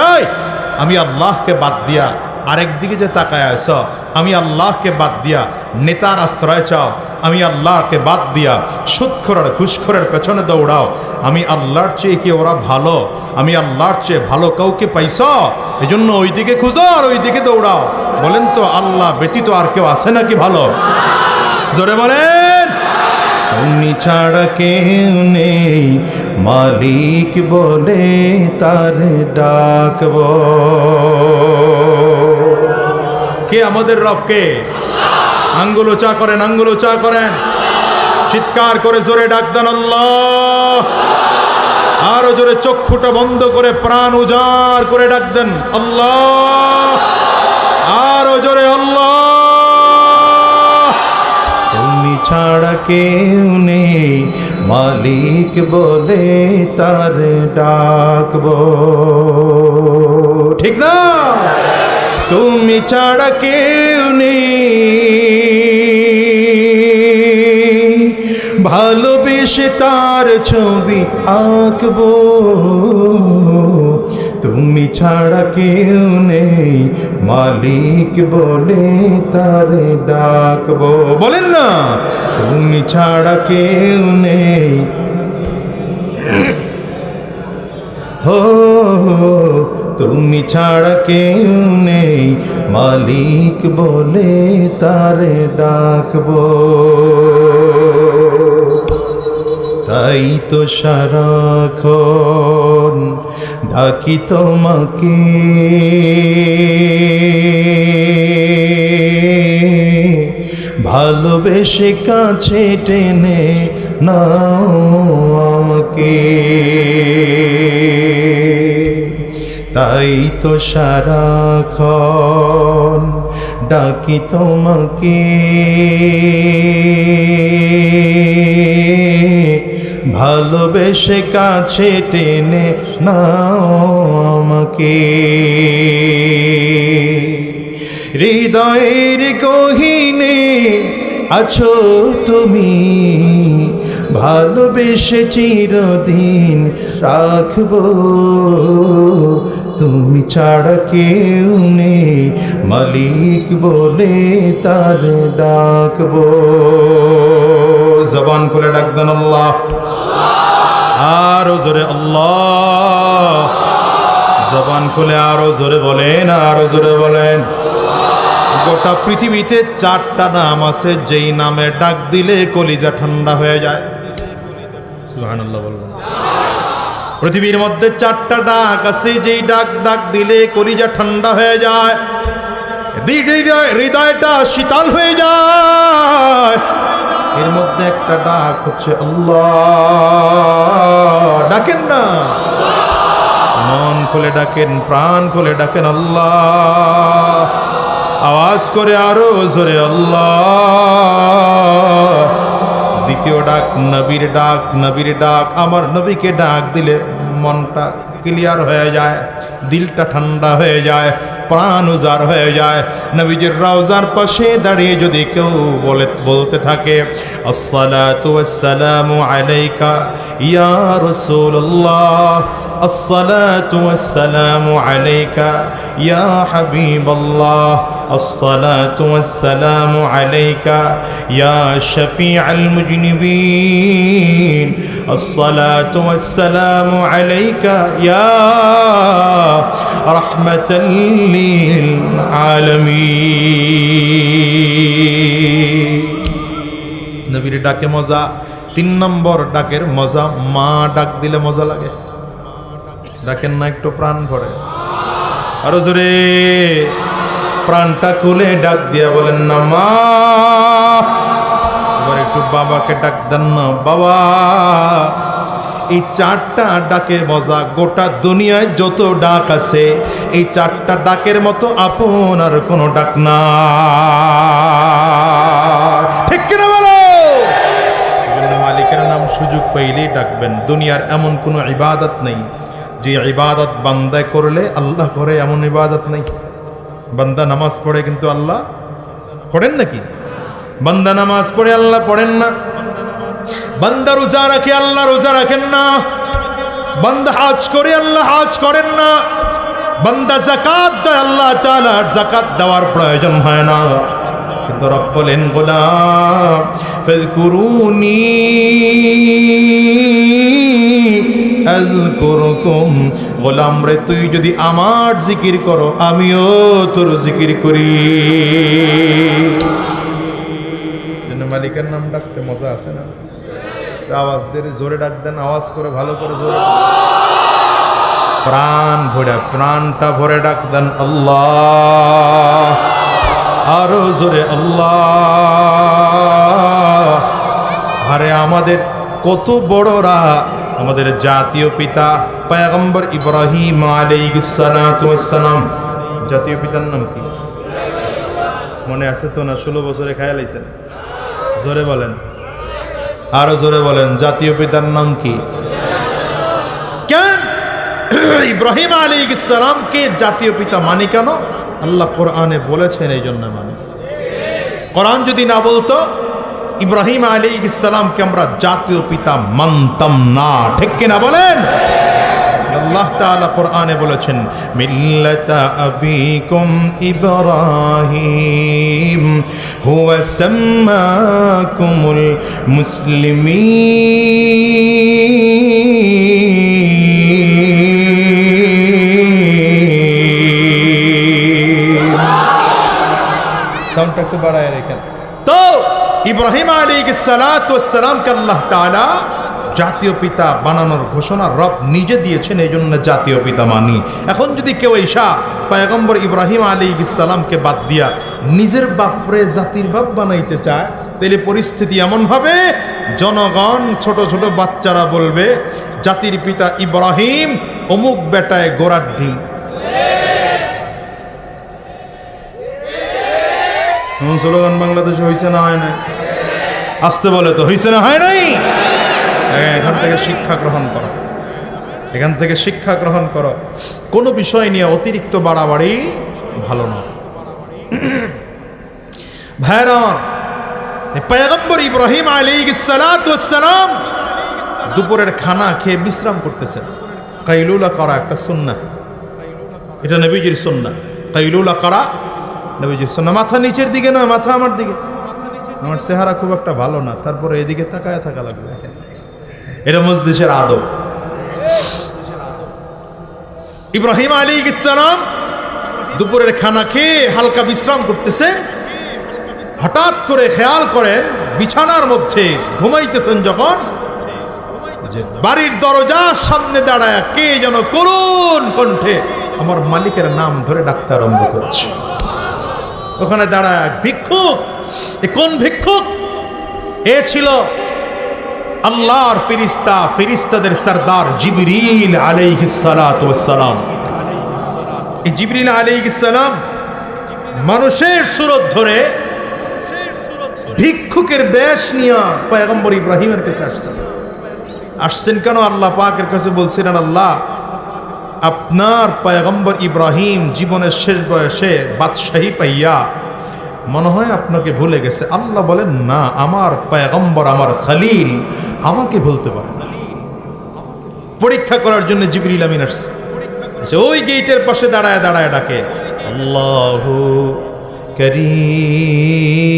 আমি আল্লাহকে বাদ দিয়া আরেক দিকে যে তাকায় আছো, আমি আল্লাহকে বাদ দিয়া নেতার আশ্রয় চাও, আমি আল্লাহকে বাদ দিয়া সুদখোর ঘুষখোরের পেছনে দৌড়াও, আমি আল্লাহর চেয়ে কি ওরা ভালো? আমি আল্লাহর চেয়ে ভালো কাউকে পাইছ? এই জন্য ওই দিকে খুঁজো আর ওই দিকে দৌড়াও। বলেন তো আল্লাহ ব্যতীত আর কেউ আছে নাকি ভালো? জোরে বলেন। তুমি ছাড়া কেউ নেই, মালিক বলে তার ডাকব। কে আমাদের রব? কে? আঙ্গুল উঁচা করেন, আঙ্গুল উঁচা করেন, চিৎকার করে জোরে ডাক দেন আল্লাহ। আরো জোরে চক্ষুটা বন্ধ করে প্রাণ উজাড় করে ডাক দেন আল্লাহ। আরো জোরে আল্লাহ। তুমি ছাড়া কেউ নেই, মালিক বলে তার ডাকব। ঠিক না? তুমি ছাড়া কেউ নেই, ভালোবেসে তার ছবি আঁকবো। তুমি ছাড়া কেউ নেই, মালিক বলে তার ডাকবো। বলেন না, তুমি ছাড়া কেউ নেই। হো তুমি ছাড়া কেউ নেই, মালিক বলে তার ডাকবো। তাই তো সারাক্ষণ ডাকি তোমাকে, ভালোবেসে কাছে টেনে নাও আমাকে। তাই তো সারাক্ষণ ডাকি তোমাকে, ভালোবেসে কাছে টেনে নাও আমাকে। হৃদয়ের গহীনে আছো তুমি, ভালোবেসে চিরদিন রাখবো, তুমি ছাড়া কেউ নেই মালিক বলে তার ডাকবো। জবান খুলে ডাকবেন আল্লাহ, আরো জোরে আল্লাহ। জবান খুলে আরো জোরে বলেন, আরো জোরে বলেন। গোটা পৃথিবীতে 4টা নাম আছে যেই নামে ডাক দিলে কলিজা ঠান্ডা হয়ে যায়। সুবহানাল্লাহ বলবেন। পৃথিবীর মধ্যে 4টা ডাক আছে যেই ডাক দিলে কলিজা ঠান্ডা হয়ে যায়, হৃদয়টা শীতল হয়ে যায়। এর মধ্যে একটা ডাক হচ্ছে আল্লাহ। ডাকেন না, মন খুলে ডাকেন, প্রাণ খুলে ডাকেন আল্লাহ। আওয়াজ করে আরো জোরে আল্লাহ। দ্বিতীয় ডাক নবীর ডাক, নবীর ডাক। আমার নবীকে ডাক দিলে মনটা ক্লিয়ার হয়ে যায়, দিলটা ঠান্ডা হয়ে যায়, প্রাণ উজাড় হয়ে যায়। নবীজির রওজার পাশে দাঁড়িয়ে যদি কেউ বলতে থাকে আসসালাতু ওয়াসসালামু আলাইকা ইয়া রাসূলুল্লাহ, আসসালাতু ওয়াসসালামু আলাইকা ইয়া হাবিবাল্লাহ, আসসালাতু ওয়াসসালামু আলাইকা ইয়া শাফিআল মুজনিবিন, আসসালাতু ওয়াসসালামু আলাইকা ইয়া রাহমাতাল লিল আলামিন। নবীর ডাকে মজা। 3 নম্বর ডাকের মজা, মা ডাক দিলে মজা লাগে। ডাকেন না একটু প্রাণ ভরে, আরো জোরে প্রাণটা খুলে ডাক দিয়া বলেন না মা। এবার একটু বাবাকে ডাক দেন না বাবা। এই 4টা ডাকে মজা। গোটা দুনিয়ায় যত ডাক আছে এই 4টা ডাকের মতো আপন আর কোনো ডাক না, ঠিক কিনা বলো? মালিকের নাম সুযোগ পাইলেই ডাকবেন। দুনিয়ার এমন কোনো ইবাদত নেই যে ইবাদত বান্দা করলে আল্লাহ করে, এমন ইবাদত নেই। বান্দা নামাজ পড়ে কিন্তু আল্লাহ পড়েন নাকি? বান্দা নামাজ পড়ে আল্লাহ পড়েন না। বান্দা রোজা রাখে আল্লাহ রোজা রাখেন না। বান্দা হজ করে আল্লাহ হজ করেন না। বান্দা যাকাত দেয় আল্লাহ তাআলার যাকাত দেওয়ার প্রয়োজন হয় না। কিন্তু রব বলেন গোলাম ফাযকুরুনি আযকুরুকুম, গোলাম রে তুই যদি আমার জিকির করো আমিও তোর জিকির করি। জন্য মালিকের নাম ডাকতে মজা আছে না? আওয়াজ দিয়ে জোরে ডাক দেন, আওয়াজ করে ভালো করে জোরে, প্রাণ ভরে, প্রাণটা ভরে ডাক দেন আল্লাহ। আরো জোরে আল্লাহ। আরে আমাদের কত বড়রা, আমাদের জাতীয় পিতা পয়গম্বর ইব্রাহিম আলাইহিস সালাতু ওয়াস সালাম। জাতীয় পিতার নাম কি মনে আছে তো না? 16 বছরে খায়া লাইছেন। জোরে বলেন, আরো জোরে বলেন, জাতীয় পিতার নাম কি? কেন ইব্রাহিম আলাইহিস সালামকে জাতীয় পিতা মানি কেন? আল্লাহ কোরআনে বলেছেন এই জন্য মানি। কোরআন যদি না বলতো ইব্রাহিম আলাইহিস সালামকে আমরা জাতীয় পিতা মানতাম না, ঠিক কিনা বলেন? আল্লাহ তাআলা কোরআনে বলেছেন মিল্লাতা আবিকুম ইব্রাহিম হুয়া সাম্মাকুমুল মুসলিমিন। সাউন্ডটা একটু বাড়ায় রেখেন তো। ইব্রাহিম আলাইহিস সালাতু ওয়াস সালামকে আল্লাহ তাআলা জাতীয় পিতা বানানোর ঘোষণা রব নিজে দিয়েছেন, এই জন্য জাতীয় পিতা মানি। এখন যদি কেউ ঈসা পয়গম্বর ইব্রাহিম আলাইহিস সালামকে বাদ দিয়া নিজের বাপরে জাতির বাপ বানাইতে চায়, তাহলে পরিস্থিতি এমন হবে জনগণ, ছোট ছোট বাচ্চারা বলবে জাতির পিতা ইব্রাহিম অমুক বেটায় গোড়ার ঢি, এমন স্লোগান বাংলাদেশে হয়েছে না হয় না? আসতে বলে তো হয়েছে না হয় নাই? এখান থেকে শিক্ষা গ্রহণ করো, এখান থেকে শিক্ষা গ্রহণ করো। কোনো বিষয় নিয়ে অতিরিক্ত বাড়াবাড়ি ভালো না। ভাইরা আমার, পয়গম্বর ইব্রাহিম আলাইহিস সালাতু ওয়াস সালাম দুপুরের খানা খেয়ে বিশ্রাম করতেছেন। কাইলুলা করা একটা সুন্নাহ, এটা নবীজির সুন্নাহ। কাইলুলা করা নবীজির সুন্নাহ। মাথা নিচের দিকে নয়, মাথা আমার দিকে। আমার চেহারা খুব একটা ভালো না, তারপরে এদিকে তাকায় থাকা লাগবে। এটা মজলিসের আদব। ইব্রাহিম আলাইহিস সালাম দুপুরের খানা খেয়ে হালকা বিশ্রাম করতেছেন। হঠাৎ করে খেয়াল করেন বিছানার মধ্যে ঘুমাইতেছেন যখন, যে বাড়ির দরজার সামনে দাঁড়ায় কে যেন করুণ কণ্ঠে আমার মালিকের নাম ধরে ডাকতে আরম্ভ করছে। ওখানে দাঁড়ায় ভিক্ষুক। এ কোন ভিক্ষুক? এ ছিল আল্লাহর ফেরেশতা, ফেরেশতাদের সরদার জিবরিল আলাইহিস সালাতু ওয়াস সালাম। এই জিবরিল আলাইহিস সালাম মানুষের সুরত ধরে ভিক্ষুকের বেশ নিয়ে পয়গম্বর ইব্রাহিমের কাছে আসছেন কেন? আল্লাহ পাকের কাছে বলছিলেন, আল্লাহ আপনার পয়গম্বর ইব্রাহিম জীবনের শেষ বয়সে বাদশাহী পাইয়া মনে হয় আপনাকে ভুলে গেছে। আল্লাহ বলেন, না, আমার পয়গম্বর, আমার খলিল আমাকে ভুলতে পারে না। পরীক্ষা করার জন্য জিবরিল আমিন আসছে। ওই গেটের পাশে দাঁড়ায় দাঁড়ায় ডাকে, আল্লাহু করিম,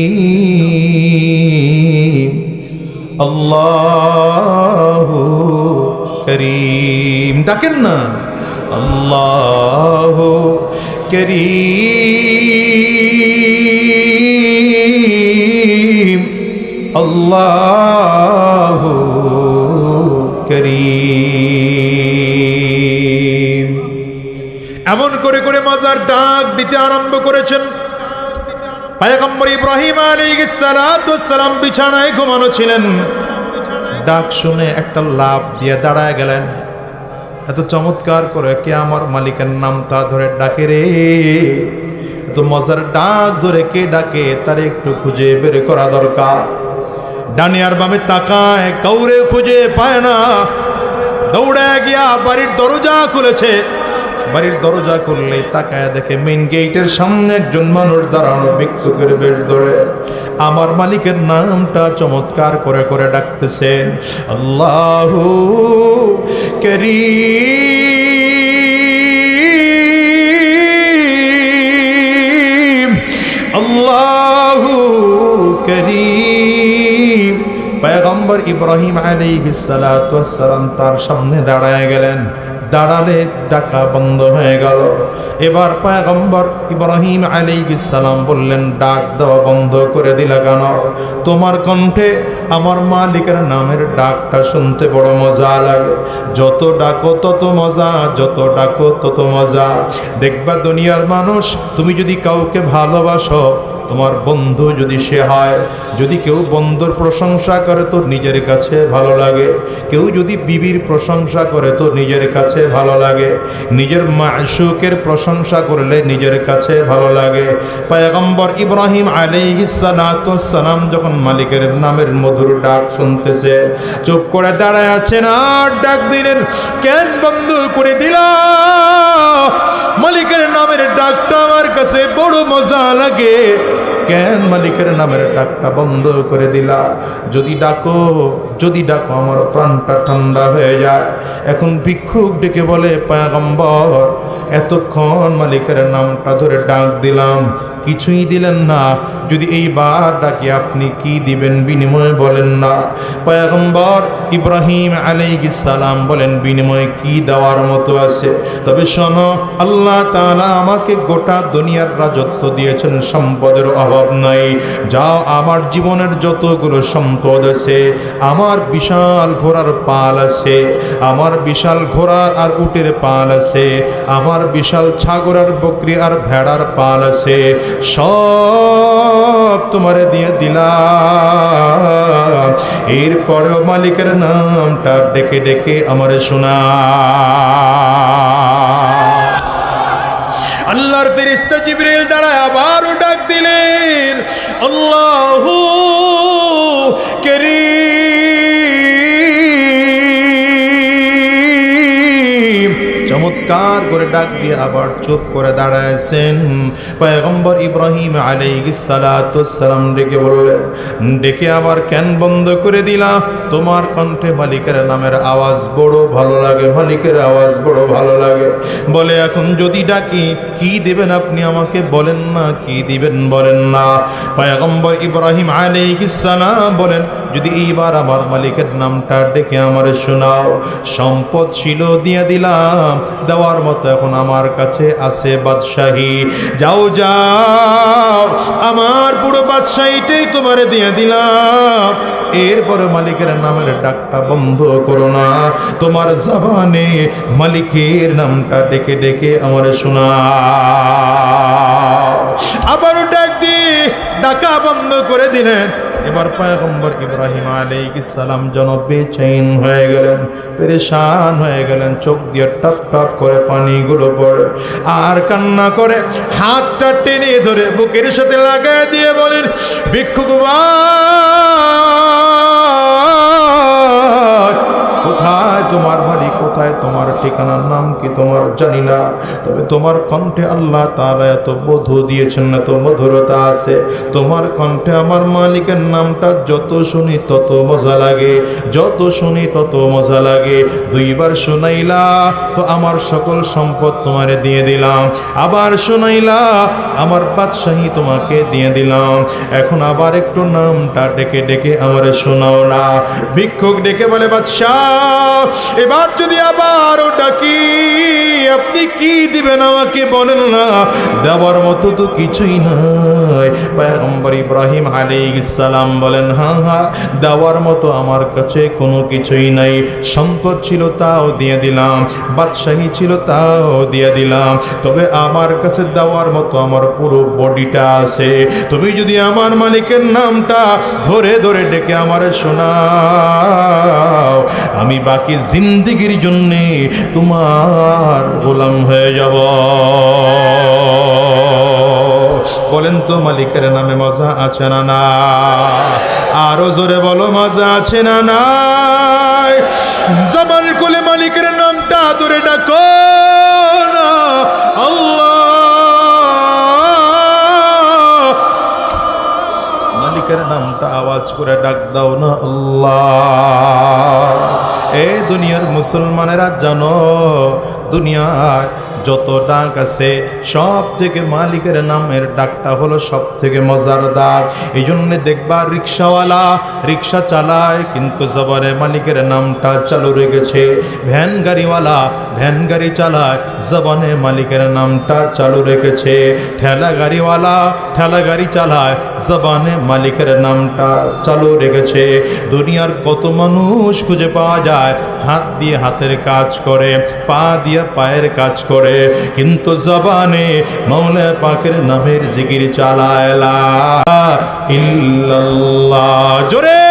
আল্লাহু করিম। ডাকেন না, আল্লাহু করিম, আল্লাহু করিম। এমন করে করে মজার ডাক দিতে আরম্ভ করেছেন। পয়গম্বর ইব্রাহিম আলাইহিস সালাতু ওয়াস সালাম বিছানায় ঘুমানো ছিলেন। ডাক শুনে একটা লাফ দিয়ে দাঁড়ায় গেলেন। এত চমৎকার করে কে আমার মালিকের নামটা ধরে ডাকে রে? এত মজার ডাক ধরে কে ডাকে তার একটু খুঁজে বের করা দরকার। ডানে আর বামে তাকায়, কাউরে খুঁজে পায় না। দৌড়ে গিয়া বাড়ির দরজা খুলেছে। বাড়ির দরজা খুললে তাকায় দেখে মেইন গেটের সামনে একজন মানুষ দাঁড়ানো, ভিক্ষুকের বেশ ধরে আমার মালিকের নামটা চমৎকার করে করে ডাকতেছেন, আল্লাহু করিম, আল্লাহু করিম। পয়গম্বর ইব্রাহিম আলাইহিস সালাতু ওয়াস সালাম তার সামনে দাঁড়ায় গেলেন। দাঁড়ালে ডাকা বন্ধ হয়ে গেল। এবার পয়গম্বর ইব্রাহিম আলাইহিস সালাম বললেন, ডাক দেওয়া বন্ধ করে দিলা কেন? তোমার কণ্ঠে আমার মালিকের নামের ডাকটা শুনতে বড় মজা লাগে। যত ডাকো তত মজা, যত ডাকো তত মজা। দেখবা দুনিয়ার মানুষ, তুমি যদি কাউকে ভালোবাসো, তোমার বন্ধু যদি সে হয়, যদি কেউ বন্ধুর প্রশংসা করে তো নিজের কাছে ভালো লাগে। কেউ যদি বিবির প্রশংসা করে তো নিজের কাছে ভালো লাগে। নিজের মাশূকের প্রশংসা করলে নিজের কাছে ভালো লাগে। পয়গম্বর ইব্রাহিম আলাইহিস সালাতু ওয়াস সালাম যখন মালিকের নামের মধুর ডাক শুনতেছে, চুপ করে দাঁড়ায় আছেন। আর ডাক দিলেন, কেন বন্ধ করে দিলা? মালিকের নামের ডাকটা আমার কাছে বড় মজা লাগে, কেন মালিকের নামের ডাকটা বন্ধ করে দিলা? যদি ডাকো আমার প্রাণটা ঠান্ডা হয়ে যায়। এখন ভিক্ষুক ডেকে বলে, পয়গম্বর এতক্ষণ মালিকের নামটা ধরে ডাক দিলাম, কিছুই দিলেন না। যদি এইবার ডাকি আপনি কি দিবেন বিনিময়ে বলেন না। পয়গম্বর ইব্রাহিম আলাইহিস সালাম বলেন, বিনিময়ে কি দেওয়ার মতো আছে? তবে শোনো, আল্লাহ তাআলা আমাকে গোটা দুনিয়ার রাজত্ব দিয়েছেন, সম্পদের অভাব নাই। যাও, আমার জীবনের যতগুলো সম্পদ আছে, আমার বিশাল ঘোড়ার পাল আছে, আমার বিশাল ঘোড়ার আর উটের পাল আছে, আমার বিশাল ছাগল আর বকরি আর ভেড়ার পাল আছে, সব তোমারে দিয়ে দিলাম। এরপরেও মালিকের নামটা ডেকে ডেকে আমারে শোনা। আল্লাহর ফেরেশতা জিবরিল দাঁড়ায় আবারও ডাক দিলেন, আল্লাহু কারীম। চমৎকার করে ডাক দিয়ে আবার চুপ করে দাঁড়ায়ছেন। পয়গম্বর ইব্রাহিম আলাইহিস সালাতু ওয়াসসালাম ডেকে বললেন, ডেকে আবার কেন বন্ধ করে দিলা? তোমার কণ্ঠে মালিকের নামের আওয়াজ বড় ভালো লাগে, মালিকের আওয়াজ বড় ভালো লাগে। বলে এখন যদি ডাকি কি দিবেন আপনি আমাকে বলেন না, কি দিবেন বলেন না। পয়গম্বর ইব্রাহিম আলাইহিস সালাম বলেন, যদি এইবার আমার মালিকের নামটা ডেকে আমারে শোনাও, সম্পদ ছিল দিয়ে দিলাম, দেওয়ার মতো এখন আমার কাছে আছে বাদশাহী। যাও যাও, আমার পুরো বাদশাহীটাই তোমারে দিয়ে দিলাম। এরপরে মালিকের নামের ডাকটা বন্ধ করো না, তোমার জবানে মালিকের নামটা ডেকে ডেকে আমারে শোনাও। আবারও ডাক দিয়ে ডাকা বন্ধ করে দিলেন। এবার পয়গম্বর ইব্রাহিম আলাইহিস সালাম যেন বেচैन হয়ে গেলেন, পেরেশান হয়ে গেলেন, চোখ দিয়ে টপ টপ করে পানিগুলো পড়ে, আর কান্না করে হাতটা টেনে ধরে বুকের সাথে লাগায় দিয়ে বলেন, ভিক্ষুক ভাই, কোথায় তোমার বাড়ি, কোথায় তোমার ঠিকানার নাম কি তোমার জানি না, তবে তোমার কণ্ঠে আল্লাহ তাআলা এত বধু দিয়েছেন, এত মধুরতা আছে তোমার কণ্ঠে। আমার মালিকের নামটা যত শুনি তত মজা লাগে, যত শুনি তত মজা লাগে। দুইবার শোনাইলা তো আমার সকল সম্পদ তোমারে দিয়ে দিলাম, আবার শোনাইলা আমার বাদশাহী তোমাকে দিয়ে দিলাম, এখন আবার একটু নামটা ডেকে ডেকে আমারে শোনাও না। ভিক্ষুক ডেকে বলে, বাদশাহ এবার যদি আবারও ডাকি আপনি কি দিবেন আমাকে বলেন না, দেওয়ার মতো তো কিছুই নাই। পয়গম্বর ইব্রাহিম আলাইহিস সালাম বলেন, হ্যাঁ হ্যাঁ, দেওয়ার মতো আমার কাছে কোনো কিছুই নাই। সম্পদ ছিল তাও দিয়ে দিলাম, বাদশাহী ছিল তাও দিয়ে দিলাম, তবে আমার কাছে দেওয়ার মতো আমার পুরো বডিটা আছে। তুমি যদি আমার মালিকের নামটা ধরে ধরে ডেকে আমারে শোনাও, আমি বাকি জিন্দেগির জন্যে তোমার গোলাম হয়ে যাব। বলেন তো মালিকের নামে মজা আছে না না? আরো জোরে বলো, মজা আছে না নাই? জবান খুলে মালিকের নামটা ধরে ডাকো না, আল্লাহ। মালিকের নামটা আওয়াজ করে ডাক দাও না, আল্লাহ। এই দুনিয়ার মুসলমানেরা জানো, দুনিয়ায় যত ডাক আছে সব থেকে মালিকের নামের ডাকটা হলো সব থেকে মজার ডাক। এই জন্যে দেখবা রিক্সাওয়ালা রিক্সা চালায় কিন্তু জবানে মালিকের নামটা চালু রেখেছে, ভ্যান গাড়িওয়ালা ভ্যান গাড়ি চালায় জবানে মালিকের নামটা চালু রেখেছে, ঠেলা গাড়িওয়ালা ঠেলা গাড়ি চালায় জবানে মালিকের নামটা চালু রেখেছে। দুনিয়ার কত মানুষ খুঁজে পাওয়া যায় হাত দিয়ে হাতের কাজ করে, পা দিয়ে পায়ের কাজ করে, কিন্তু জবানে মাওলা পাকের নামের জিকির চালায় লা ইল্লাল্লাহ। জোরে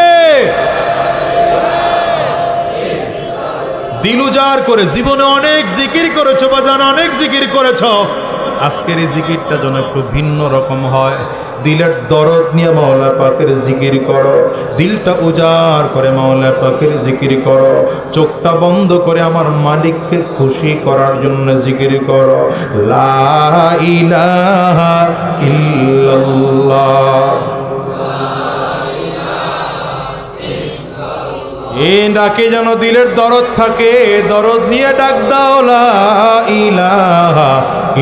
দিল উজাড় করে জীবনে অনেক জিকির করেছো বাজান, অনেক জিকির করেছো, আজকের এই জিকিরটা যেন একটু ভিন্ন রকম হয়। দিলের দরদ নিয়ে মাওলা পাকের জিকির করো, দিলটা উজাড় করে মাওলা পাকের জিকির করো, চোখটা বন্ধ করে আমার মালিককে খুশি করার জন্য জিকির করো। লা ইলাহা ইল্লাল্লাহ। এই ডাকে যেন দিলের দরদ থাকে, দরদ নিয়ে ডাক দাও লা ইলাহা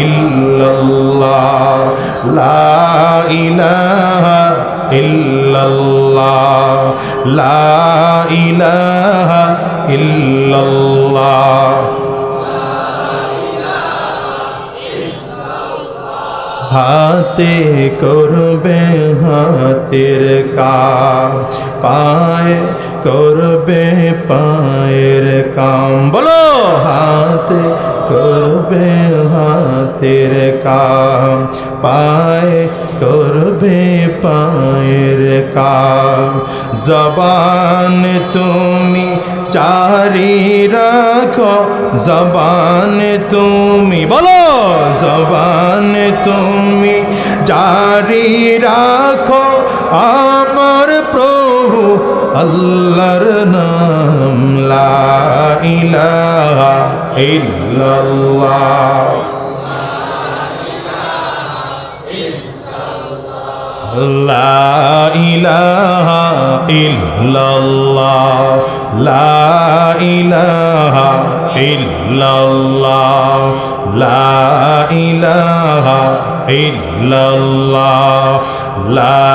ইল্লাল্লাহ, লা ইলাহা ইল্লাল্লাহ, লা ইলাহা ইল্লাল্লাহ। হাতে করবে হাতের কাম, পায়ে করবে পায়ের কাম। বলো, হাতে করবে হাতের কাম, পায়ে করবে পায়ের কাম। জবান তুমি জারি রাখো, জবান তুমি বলো, জবান তুমি জারি রাখো, আমার প্রভু আল্লাহর নাম লা ইলাহা ইল্লাল্লাহ। লা ইলাহা ইল্লাল্লাহ, লা ইলাহা ইল্লাল্লাহ, লা ইলাহা ইল্লাল্লাহ, লা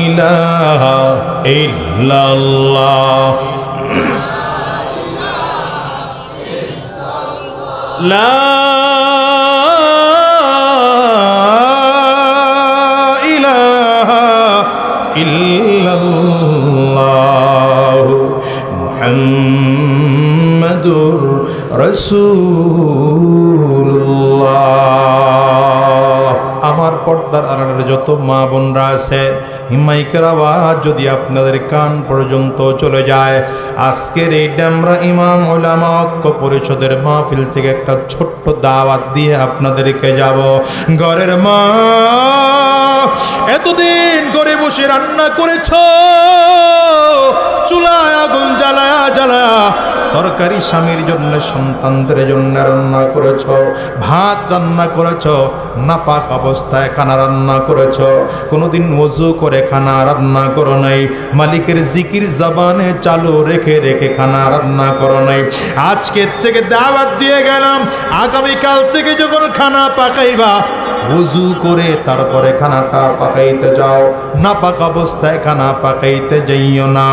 ইলাহা ইল্লাল্লাহ, লা ইল্লাল্লাহ মুহাম্মাদুর রাসূলুল্লাহ। আমার পর্দার আড়ালে যত মা বোনরা আছে, হিমাইকের আওয়াজ যদি আপনাদের কান পর্যন্ত চলে যায়, আজকের এই ডেমরা ইমাম উলামা ঐক্য পরিষদের মাহফিল থেকে একটা ছোট্ট দাওয়াত দিয়ে আপনাদেরকে যাব। ঘরের মা এতদিন করে বসে রান্না করেছ, চুলায় আগুন জ্বালায়া জ্বালায়া তরকারি স্বামীর জন্য সন্তানদের জন্য রান্না করেছ, ভাত রান্না করেছ, নাপাক অবস্থায় খানা রান্না করেছ, কোনোদিন ওযু করে খানা রান্না করো নাই, মালিকের জিকির জবানে চালু রেখে রেখে খানা রান্না করো নাই। আজকে থেকে দাওয়াত দিয়ে গেলাম, আগামীকাল থেকে যখন খানা পাকাইবা ওযু করে তারপরে খানাটা পাকাইতে যাও, নাপাক অবস্থায় খানা পাকাইতে যাইও না।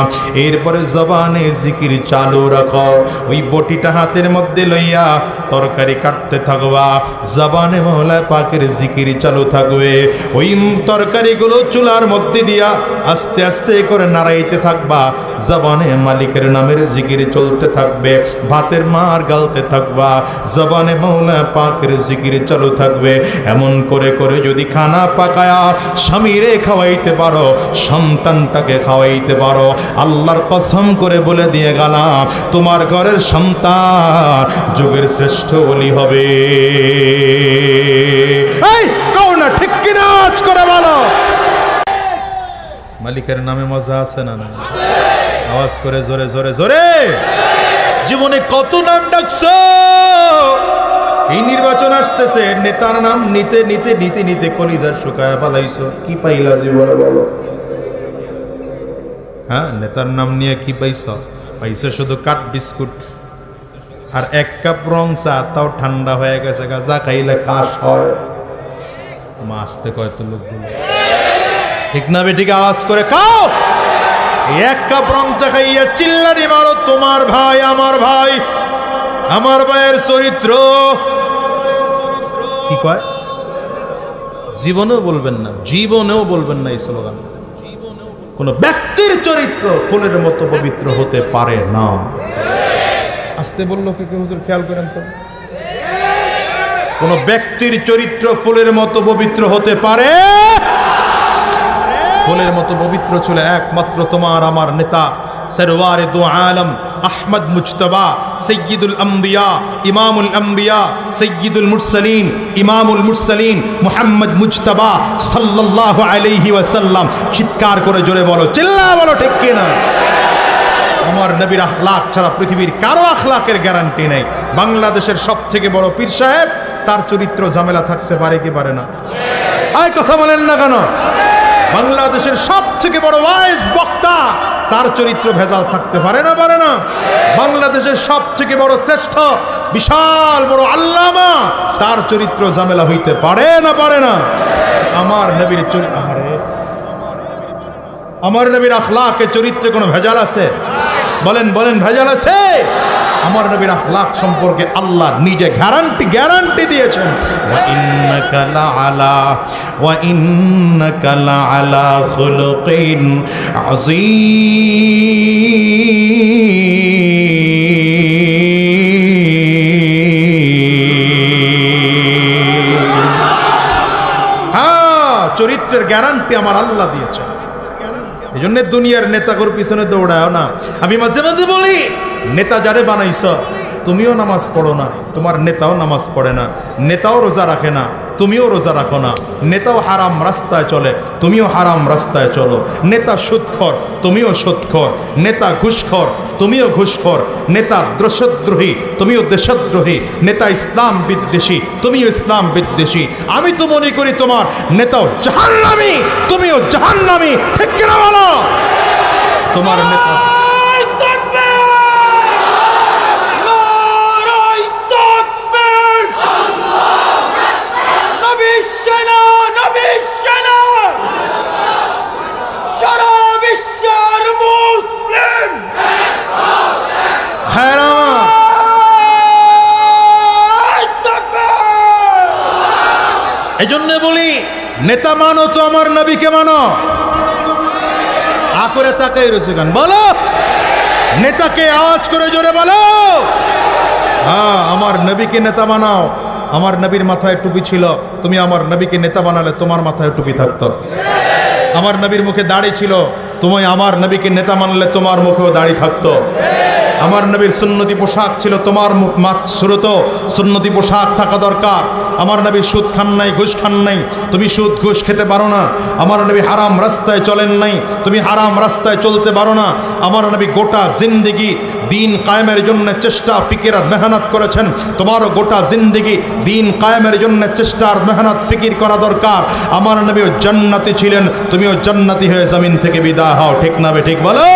এরপরে জবানে জিকির চালু রাখো, ওই বটিটা হাতের মধ্যে লইয়া তরকারি কাটতে থাকবা, জবানে মওলা পাকের জিকির চালু থাকবে। ওই তরকারিগুলো চুলার মধ্যে দিয়া আস্তে আস্তে করে নাড়াইতে থাকবা, জবানে মালিকের নামের জিকির চলতে থাকবে, ভাতের মার গালতে থাকবা, জবানে মওলা পাকের জিকির চালু থাকবে। এমন করে করে যদি খানা পাকায়া স্বামীরে খাওয়াইতে পারো, সন্তানটাকে খাওয়াইতে পারো, আল্লাহর কসম করে বলে দিয়ে গেলাম, তোমার ঘরের সন্তান যুগের শ্রেষ্ঠ ওলি হবে। এই কও না ঠিক কিনা আজ করে বলো। মালিকের নামে মজা আছে না? না, আওয়াজ করে জোরে জোরে জোরে। জীবনে কত নাম ডাকছো, এই নির্বাচন আসতেছে, নেতার নাম নিতে নিতে নিতে নিতে কলিজার শুকায়া ফেলাইছো, কি পাইলা জীবনে বলো? হ্যাঁ, নেতার নাম নিয়ে কি পাইছো? পাইছো শুধু কাঠ বিস্কুট আর এক কাপ রং চা, তাও ঠান্ডা হয়ে গেছে, যা খাইলে কাশ হয়। মাসতে কয়তো লোকগুলো ঠিক না বেঠিক আওয়াজ করে কাও। এক কাপ রং চা খাইয়া চিল্লানি মারো, তোমার ভাই আমার ভাই, আমার ভাইয়ের চরিত্র কি কয়? জীবনেও বলবেন না, জীবনেও বলবেন না এই স্লোগান। কোন ব্যক্তির চরিত্র ফুলের মতো পবিত্র হতে পারে না। আসতে বললো কে হুজুর, খেয়াল করেন তো। কোন ব্যক্তির চরিত্র ফুলের মতো পবিত্র হতে পারে, ফুলের মতো পবিত্র ছিল একমাত্র তোমার আমার নেতা সরওয়ারে দু আলম আহমদ মুজতবা সৈয়দুল আম্বিয়া ইমামুল আম্বিয়া সৈয়দুল মুরসালিন ইমামুল মুরসালিন মুহাম্মদ মুজতবা সাল্লাল্লাহু আলাইহি ওয়াসাল্লাম। চিৎকার করে জোরে বলো, চিল্লা বলো ঠিক কিনা। আমার নবীর আখলাক ছাড়া পৃথিবীর কারো আখলাকের গ্যারান্টি নেই। বাংলাদেশের সবথেকে বড় পীর সাহেব, তার চরিত্র ঝামেলা থাকতে পারে কি পারে না? আয় কথা বলেন না কেন? বাংলাদেশের সবথেকে বড় ওয়াইজ বক্তা, তার চরিত্র ভেজাল থাকতে পারে না পারে না? বাংলাদেশের সবথেকে বড় শ্রেষ্ঠ বিশাল বড় আল্লামা, তার চরিত্র ঝামেলা হইতে পারে না পারে না? আমার নবীর চরিত্র, আমার নবীর আখলাকে চরিত্রে কোনো ভেজাল আছে? বলেন বলেন, ভেজাল আছে? আমার নবীর আখলাক সম্পর্কে আল্লাহ নিজে গ্যারান্টি দিয়েছেন, ওয়া ইন্নাকা লাআলা খুলুকিন আযীম। চরিত্রের গ্যারান্টি আমার আল্লাহ দিয়েছে। এই জন্য দুনিয়ার নেতাগুলোর পিছনে দৌড়ায় না। আমি মাঝে মাঝে বলি, নেতা যারে বানাইছ তুমিও নামাজ পড়ো না, তোমার নেতাও নামাজ পড়ে না, নেতাও রোজা রাখে না, তুমিও রোজা রাখো না, নেতাও হারাম রাস্তায় চলে, তুমিও হারাম রাস্তায় চলো, নেতা সুদখোর তুমিও সুদখোর, নেতা ঘুষখোর তুমিও ঘুষখোর, নেতা দেশদ্রোহী তুমিও দেশদ্রোহী, নেতা ইসলাম বিদ্বেষী তুমিও ইসলাম বিদ্বেষী। আমি তো মনে করি তোমার নেতাও জাহান্নামী তুমিও জাহান্নামী, ঠিক কিনা বলো? তোমার নেতা এই জন্য বলি, নেতা মানো তো আমার নবীকে মানো। আকরে তাকাই রয়েছে গান বলো, নেতাকে আওয়াজ করে জোরে বলো, হ্যাঁ আমার নবীকে নেতা বানাও। আমার নবীর মাথায় টুপি ছিল, তুমি আমার নবীকে নেতা বানালে তোমার মাথায় টুপি থাকতো। আমার নবীর মুখে দাড়ি ছিল, তুমি আমার নবীকে নেতা মানলে তোমার মুখেও দাড়ি থাকতো। আমার নবীর সুন্নতি পোশাক ছিল, তোমার সুরত সুন্নতি পোশাক থাকা দরকার। আমার নবী সুদ খান নাই, ঘুষ খান নাই, তুমি সুদ ঘুষ খেতে পারো না। আমার নবী হারাম রাস্তায় চলেন নাই, তুমি হারাম রাস্তায় চলতে পারো না। আমার নবী গোটা জিন্দেগি দিন কায়েমের জন্য চেষ্টা ফিকির আর মেহনত করেছেন, তোমারও গোটা জিন্দেগি দিন কায়েমের জন্য চেষ্টা আর মেহনত ফিকির করা দরকার। আমার নবীও জান্নাতি ছিলেন, তুমিও জান্নাতি হয়ে জমিন থেকে বিদায় হও, ঠিক না বে ঠিক বলো?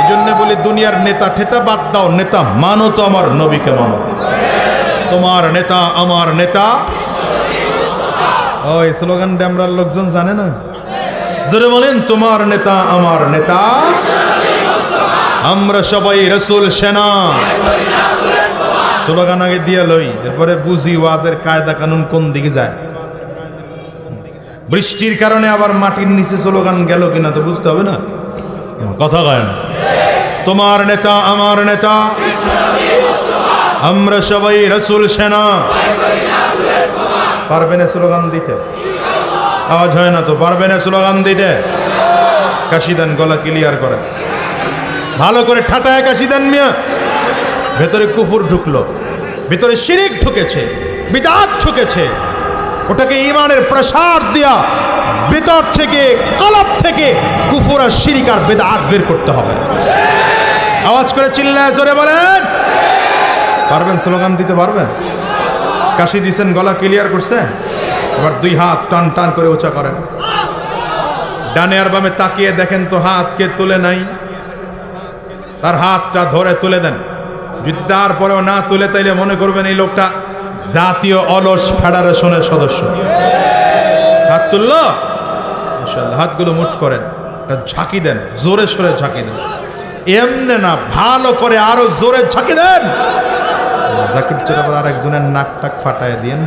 এই জন্য বলি, দুনিয়ার নেতা ঠেতা বাদ দাও, নেতা মানো তো আমার নবীকে মানো। তোমার নেতা আমার নেতা, ওই স্লোগান ড্যামরার লোকজন জানে না? জোরে বলেন, তোমার নেতা আমার নেতা, আমরা সবাই রসুল সেনা। স্লোগান আগে দিয়ে লই, এরপরে বুঝি ওয়াজের কায়দা কানুন কোন দিকে যায়। বৃষ্টির কারণে আবার মাটির নিচে স্লোগান গেল কিনা তো বুঝতে হবে না, কথা কয় না। তোমার নেতা আমার নেতা, আমরা সবাই রসুল সেনা। পারবে না স্লোগান দিতে? আওয়াজ হয় না তো, পারবে না স্লোগান দিতে? কাশি দেন, গলা ক্লিয়ার করেন, ভালো করে ঠাটায় কাশি দেন মিয়া। ভেতরে কুফুর ঢুকলো, ভেতরে শিরিক ঢুকেছে, বিদআত ঢুকেছে, ওটাকে ঈমানের প্রসার দিয়া ভেতর থেকে কলব থেকে কুফর আর শিরিক আর বিদআত বের করতে হবে। আওয়াজ করে চিল্লায় জোরে বলেন, পারবেন? স্লোগান দিতে পারবেন? কাশি দিছেন, গলা ক্লিয়ার করছেন, এবার দুই হাত টান টান করে উঁচা করেন। ডানে আর বামে তাকিয়ে দেখেন তো হাতকে তুলে নাই, তার হাতটা ধরে তুলে দেন। যদি তারপরেও না তুলে, তাইলে মনে করবেন এই লোকটা জাতীয় অলস ফেডারেশনের সদস্য। হাত তুলল, হাতগুলো মুঠ করেন, ঝাঁকি দেন, জোরে সোরে ঝাঁকি দেন। এমনে না, ভালো করে আরো জোরে ঝাঁকি দেন। জাকির চেয়ে আর একজনের নাক টাক ফাটায় দিয়েন।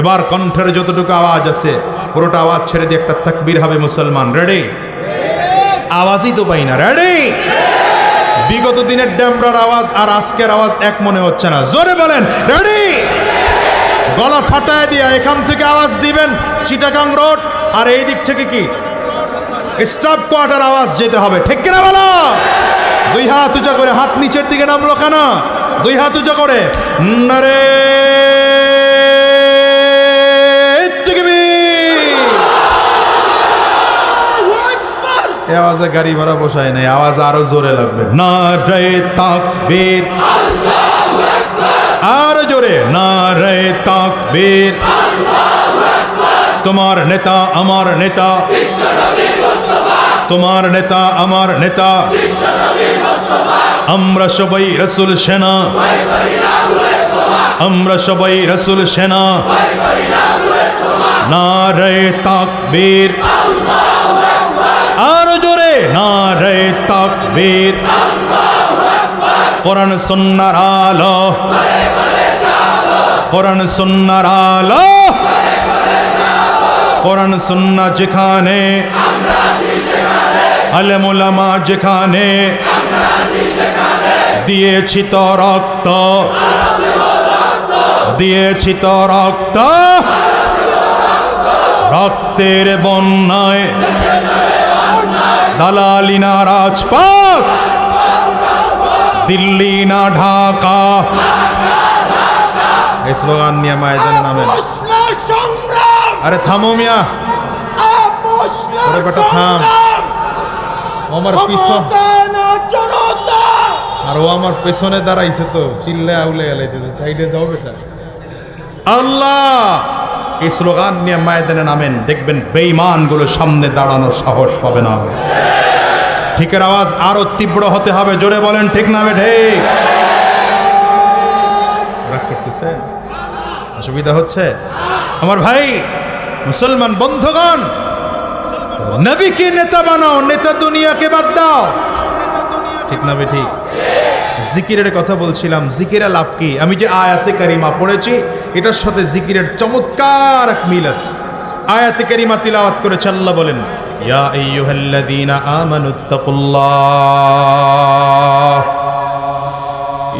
এবার কণ্ঠের যতটুকু আওয়াজ আছে পুরোটা আওয়াজ ছেড়ে দিয়ে একটা তাকবীর হবে। মুসলমান রেডি? আওয়াজই তো পাই না, রেডি? বিগত দিনের ড্যামরার আওয়াজ আর আজকের আওয়াজ এক মনে হচ্ছে না, জোরে বলেন রেডি? গলা ফাটায় দিয়া এখান থেকে আওয়াজ দিবেন চিটাগাং রোড, আর এই দিক থেকে কি স্টাফ কোয়ার্টার আওয়াজ যেতে হবে, ঠিক কিনা বলো? দুই হাত উঁচা করে, হাত নিচের দিকে নামলো কেন? দুই হাত উঁচা করে নারে আওয়াজে গাড়ি ভাড়া বসায় নাই, আওয়াজ আরো জোরে লাগবে। নারে তাকবীর, আরো জোরে নারে তাকবীর। তোমার নেতা আমার নেতা, তোমার নেতা আমার নেতা, আমরা সবাই রসুল সেনা, আমরা সবাই রসুল সেনা। নারে তাকবীর, আরো জোরে নারে তাকবীর। কোরআন সুন্নাহর আলো, কোরআন সুন্নাহর আলো, কোরআন সুন্নাহ যেখানে, আলেম ওলামা যেখানে, দিয়েছি তো রক্ত, দিয়েছি তো রক্ত, রক্তের বন্যায় দালালি না রাজপথ, দিল্লি না ঢাকা, এই স্লোগান নিয়ে ময়দানে নামেন। আরে থামো মিয়া, আরে বেটা থাম। আমার পিছন আর ও আমার পেছনে দাঁড়াইছে তো চিল্লে আউলে এলাইতেছে, সাইডে যাও বেটা। আল্লাহ এই স্লোগান নিয়ে ময়দানে নামেন, দেখবেন বেঈমান গুলো সামনে দাঁড়ানোর সাহস পাবে না। ঠিকের আওয়াজ আরো তীব্র হতে হবে, জোরে বলেন ঠিক না বেঠে? রাগ করতেছে, অসুবিধা হচ্ছে? আমার ভাই মুসলমান বন্ধুগণ, নবীকে নেতা বানাও, নেতা দুনিয়াকে বাদ দাও। ঠিক না বেঠিক? জিকিরের কথা বলছিলাম, জিকিরে লাভ কি? আমি যে আয়াতে কারিমা পড়েছি এটার সাথে জিকিরের চমৎকার এক মিল আছে। আয়াতে কারিমা তিলাওয়াত করেছে আল্লাহ বলেন, ইয়া আইয়ুহাল্লাযীনা আমানুত্তাকুল্লাহ,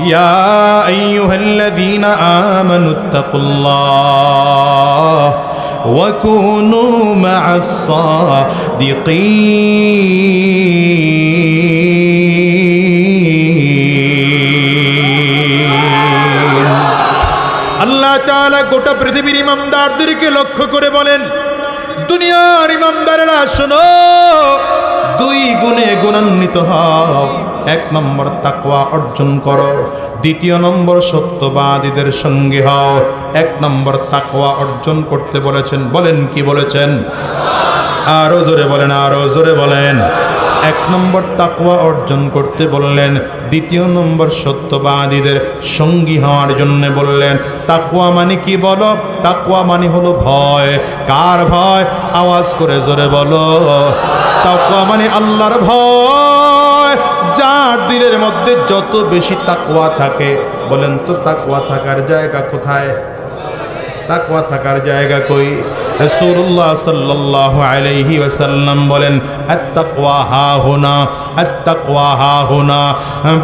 ইয়া আইয়ুহাল্লাযীনা আমানুত্তাকুল্লাহ ওয়া কুনু মা'আস সাদিকিন। আল্লাহ তাআলা গোটা পৃথিবীর ইমামদারদেরকে লক্ষ্য করে বলেন, দুনিয়ার ইমামদারেরা শোনো, দুই গুণে গুণান্বিত হও। এক নম্বর তাকওয়া অর্জন করো, দ্বিতীয় নম্বর সত্যবাদীদের সঙ্গে হও। এক নম্বর তাকওয়া অর্জন করতে বলেছেন, বলেন কি বলেছেন? আরো জোরে বলেন, আরো জোরে বলেন। এক নম্বর তাকওয়া অর্জন করতে বললেন, দ্বিতীয় নম্বর সত্যবাদীদের সঙ্গী হওয়ার জন্য বললেন। তাকওয়া মানে কি বলো? তাকওয়া মানে হলো ভয়। কার ভয়? আওয়াজ করে জোরে বলো। তাকওয়া মানে আল্লাহর ভয়। যার দিলের মধ্যে যত বেশি তাকওয়া থাকে, বলেন তো তাকওয়া থাকার জায়গা কোথায়? তাকওয়া থাকার জায়গা কই? রাসূলুল্লাহ সাল্লাল্লাহু আলাইহি ওয়াসাল্লাম বলেন, আত-তাকওয়া হাহুনা, আত-তাকওয়া হাহুনা।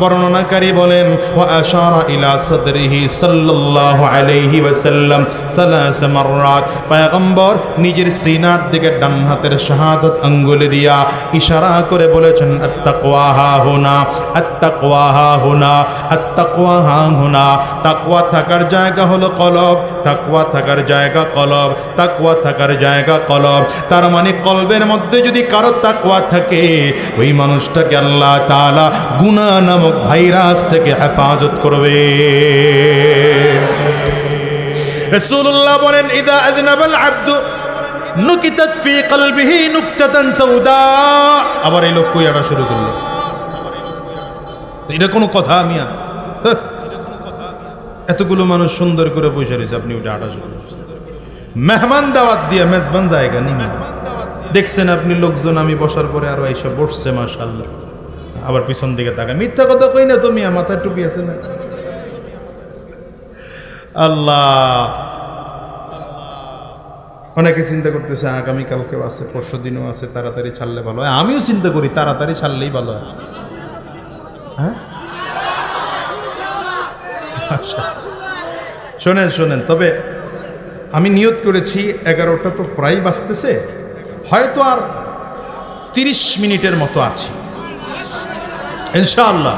বর্ণনাকারী বলেন, ওয়া আশারা ইলা সাদরিহি সাল্লাল্লাহু আলাইহি ওয়াসাল্লাম সালাস মাররাত। পয়গম্বর নিজের সিনার দিকে ডান হাতের শাহাদাত আঙ্গুলে দিয়া ইশারা করে বলেছেন, আত-তাকওয়া হাহুনা, আত-তাকওয়া হাহুনা, আত-তাকওয়া হাহুনা। তাকওয়া থাকার জায়গা হলো কলব, তাকওয়া থাকার জায়গা কলব, তাকওয়া থাকার জায়গা কলব। তার মানে কলবের মধ্যে যদি কারো তাকওয়া থাকে, ওই মানুষটাকে আল্লাহ তাআলা গুনাহ নামক ভাইরাস থেকে হেফাজত করবে। রাসূলুল্লাহ বলেন, ইযা আযনাবাল আবদু নুকিতাত ফি কলবিহি নুকতাতান সাউদা। আবার এই লোক কইয়াটা শুরু করলো, এটা কোনো কথা? মিয়া এতগুলো মানুষ সুন্দর করে বসে রয়েছে, আপনি ওটা আটা শুরু। মেহমান দাওয়াত দিয়ে মেজবান জায়গা নিমি দেখছেন আপনি লোকজন, আমি বসার পরে আরো এইসব বসছে মাশাআল্লাহ। আবার পিছন দিকে তাকায়, মিথ্যা কথা কই না তো মিয়া, মাথায় টুপি আছে না? আল্লাহ। অনেকে চিন্তা করতেছে আগামীকালকেও আছে, পরশু দিনও আছে, তাড়াতাড়ি ছাড়লে ভালো হয়। আমিও চিন্তা করি তাড়াতাড়ি ছাড়লেই ভালো হয়। হ্যাঁ শোনেন শোনেন, তবে আমি নিয়ত করেছি 11টা তো প্রায় বাজতেছে, হয়তো আর 30 মিনিটের মতো আছি ইনশাআল্লাহ।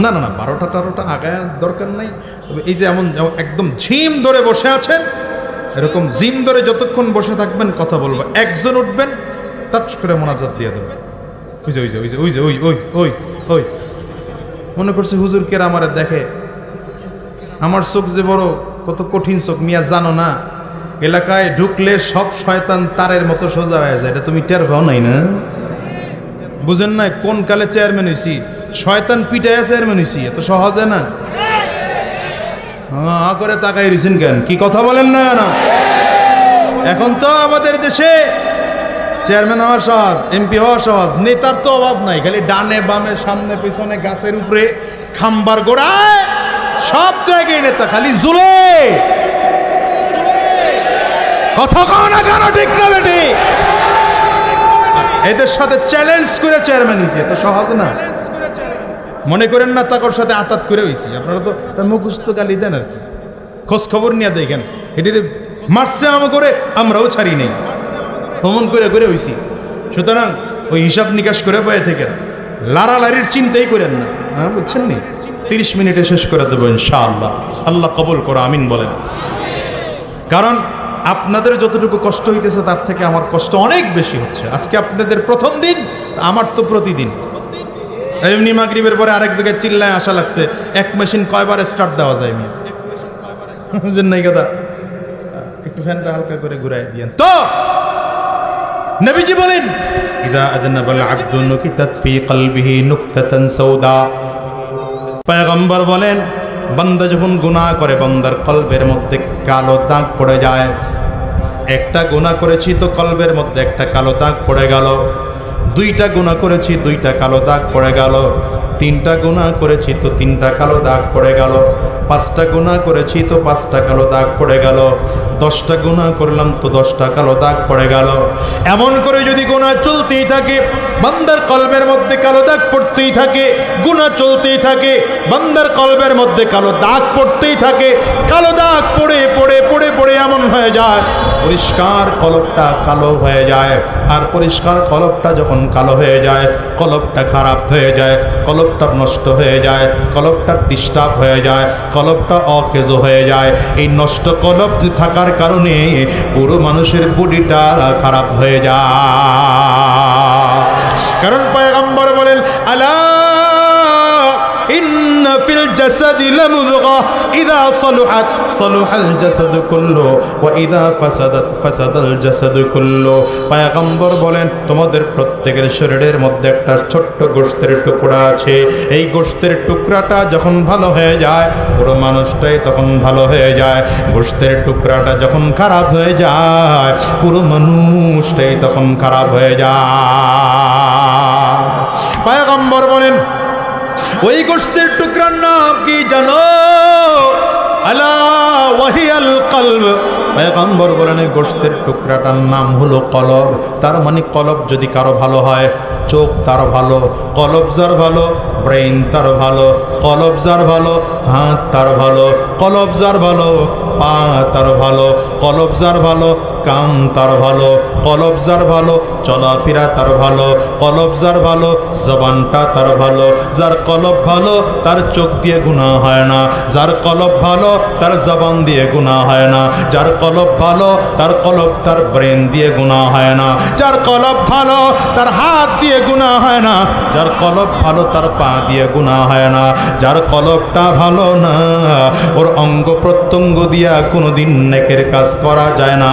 না না না, 12টা আগায় দরকার নাই। তবে এই যে এমন একদম ঝিম ধরে বসে আছেন, এরকম জিম ধরে যতক্ষণ বসে থাকবেন কথা বলবো। একজন উঠবেন, টাচ করে মোনাজাত দিয়ে দেবেন। ওই যে ওই যে ওই যে ওই যে ওই ওই ওই ওই মনে করছে হুজুর কেরা আমারে দেখে, আমার চোখ যে বড়, কত কঠিন চোখ মিয়া জানো না? এলাকায় ঢুকলে সব শয়তান তারের মতো সোজা হয়ে যায়, এটা তুমি টের পাও নাই না? বুঝেন না কোন কালে চেয়ারম্যান হয়েছি, শয়তান পিটায় চেয়ারম্যান হয়েছি, এত সহজে না। হ্যাঁ করে তাকাই রয়েছেন কেন? কি কথা বলেন না না? এখন তো আমাদের দেশে চেয়ারম্যান হওয়া সহজ, এমপি হওয়া সহজ, নেতার তো অভাব নাই। খালি ডানে বামে সামনে পিছনে গাছের উপরে খাম্বার গোড়ায় সব জায়গায় নেতা, খালি জুলে কথা কও না কেন? ঠিক না বেটি? এদের সাথে চ্যালেঞ্জ করে চেয়ারম্যান হয়েছে, এত সহজ না। মনে করেন না তাকর সাথে আতাত করে হয়েছি। আপনারা তো মুখস্থ গালি দেন আর কি, খোঁজ খবর নিয়ে দেখেন। এটি মারছে আমা করে আমরাও ছাড়ি নেই, অমন করে করে হইছি। সুতরাং ওই হিসাব নিকাশ করে বয়ে থেকে লাড়ালাড়ির চিন্তাই করেন না, হ্যাঁ বুঝছেন নি? 30 মিনিটে শেষ করে দেবো ইনশাআল্লাহ। আল্লাহ কবুল করো, আমিন বলেন। কারণ আপনাদের যতটুকু কষ্ট হইতেছে তার থেকে আমার কষ্ট অনেক বেশি হচ্ছে। আজকে আপনাদের প্রথম দিন, আমার তো প্রতিদিন। এমনি মাগরিবের পরে আরেক জায়গায় চিল্লায় আসা লাগছে, এক মেশিন কয়বার স্টার্ট দেওয়া যায়? বুঝেন নাই কথা? একটু ফ্যানটা হালকা করে ঘুরাই দিয়েন তো। নবীজি বলেন, ইদা আযনাবাল আবদু নুকিতাত ফি কলবিহি নুকতাতান সাউদা। পয়গম্বর বলেন, বান্দা যখন গুনাহ করে বান্দার কলবের মধ্যে কালো দাগ পড়ে যায়। একটা গুনাহ করেছি তো কলবের মধ্যে একটা কালো দাগ পড়ে গেল। দুইটা গুনাহ করেছি, দুইটা কালো দাগ পড়ে গেল। তিনটা গুনাহ করেছি তো তিনটা কালো দাগ পড়ে গেল। পাঁচটা গুনাহ করেছি তো পাঁচটা কালো দাগ পড়ে গেল। 10টা গুনাহ করলাম তো 10টা কালো দাগ পড়ে গেল। এমন করে যদি গুনাহ চলতেই থাকে, বান্দার কলবের মধ্যে কালো দাগ পড়তেই থাকে, গুনাহ চলতেই থাকে, বান্দার কলবের মধ্যে কালো দাগ পড়তেই থাকে, কালো দাগ পড়ে পড়ে পড়ে পড়ে এমন হয়ে যায় পরিষ্কার কলবটা কালো হয়ে যায়। আর পরিষ্কার কলবটা যখন কালো হয়ে যায়, কলবটা খারাপ হয়ে যায়, কলবটা নষ্ট হয়ে যায়, কলবটা ডিস্টার্ব হয়ে যায়, কলবটা অকেজো হয়ে যায়। এই নষ্ট কলব থাকার কারণে পুরো মানুষের বডিটা খারাপ হয়ে যায়। কারণ পয়গম্বর বলেন, আলা ইন্না ফিল জাসাদি লামুদগা ইযা সালুহাত সালুহাল জাসাদু কুল্লু ওয়া ইযা ফাসাদাত ফাসাদাল জাসাদু কুল্লু। পয়গম্বর বলেন, তোমাদের প্রত্যেকের শরীরের মধ্যে একটা ছোট্ট গোশতের টুকরা আছে। এই গোশতের টুকরাটা যখন ভালো হয়ে যায়, পুরো মানুষটাই তখন ভালো হয়ে যায়। গোশতের টুকরাটা যখন খারাপ হয়ে যায়, পুরো মানুষটাই তখন খারাপ হয়ে যায়। পয়গম্বর বলেন, ওই গোশতের টুকরার নাম কি জানো? আলা ওয়াহিয়াল কলব। পয়গম্বর বলেন, এই গোশতের টুকরাটার নাম হলো কলব। তার মানে কলব যদি কারো ভালো হয়, চোখ তার ভালো, কলব যার ভালো, ব্রেইন তার ভালো, কলব যার ভালো, হাত তার ভালো, কলব যার ভালো, পা তার ভালো, কলব যার ভালো, কান তার ভালো, কলব যার ভালো, চলাফেরা তার ভালো, কলব যার ভালো, জবানটা তার ভালো। যার কলব ভালো তার চোখ দিয়ে গুনাহ হয় না, যার কলব ভালো তার জবান দিয়ে গুনাহ হয় না, যার কলব ভালো তার ব্রেন দিয়ে গুনাহ হয় না, যার কলব ভালো তার হাত দিয়ে গুনাহ হয় না, যার কলব ভালো তার পা দিয়ে গুনাহ হয় না। যার কলবটা ভালো না, ওর অঙ্গ প্রত্যঙ্গ দিয়া কোনোদিন নেকের কাজ করা যায় না।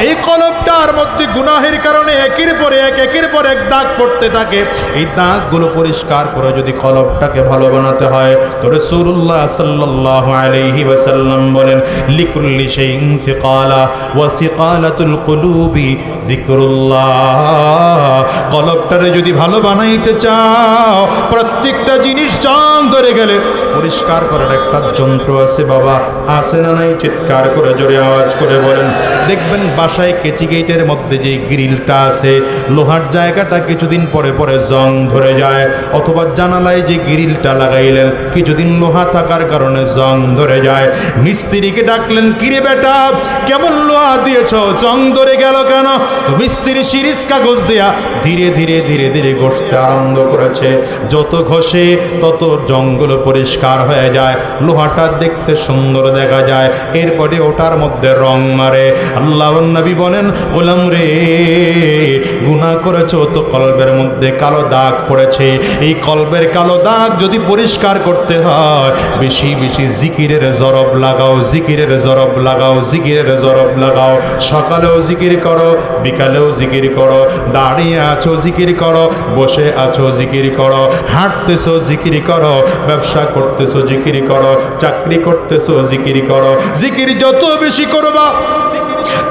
এই কলবটার মধ্যে গুনাহের কারণে একের পর এক দাগ পড়তে থাকে। এই দাগগুলো পরিষ্কার করে যদি কলবটাকে ভালো বানাতে হয়, তো রাসূলুল্লাহ সাল্লাল্লাহু আলাইহি ওয়াসাল্লাম বলেন, লিকুল্লি শাইইন সিকালা ওয়া সিকালাতুল কুলুবি যিকরুল্লাহ। কলবটারে যদি ভালো বানাইতে চাও, প্রত্যেকটা জিনিস জং ধরে গেলে পরিষ্কার করার একটা যন্ত্র আছে বাবা, আছে না নাই? চিৎকার করে জোরে আওয়াজ করে বলেন। দেখবেন বাসায় কেচি গেটের মধ্যে যে গ্রিলটা আছে, লোহার জায়গাটা কিছুদিন পরে পরে জং ধরে যায়। অথবা জানালায় যে গ্রিলটা লাগাইলেন, কিছুদিন লোহা থাকার কারণে জং ধরে যায়। মিস্ত্রিকে ডাকলেন, কিরে বেটা কেমন লোহা দিয়েছ, জং ধরে গেল কেন? তো মিস্ত্রি সিরিজ কাগজ দেয়া ধীরে ধীরে ধীরে ধীরে ঘষতে আরম্ভ করেছে। যত ঘষে তত জংগুলো পরিষ্কার হয়ে যায়, লোহাটা দেখতে সুন্দর দেখা যায়। এরপরে ওটার মধ্যে রং মারে। আল্লাহর নবী বলেন, গোলাম রে, গুনাহ করেছো তো কলবের মধ্যে কালো দাগ পড়েছে। এই কলবের কালো দাগ যদি পরিষ্কার করতে হয়, বেশি বেশি জিকিরের জরব লাগাও, জিকিরের জরব লাগাও, জিকিরের জরব লাগাও। সকালেও জিকির করো, বিকালেও জিকির করো, দাঁড়িয়ে আছো জিকির করো, বসে আছো জিকির করো, হাঁটতেছো জিকির করো, ব্যবসা করতেছো জিকির করো, চাকরি করতেছো জিকির করো। জিকির যত বেশি করবা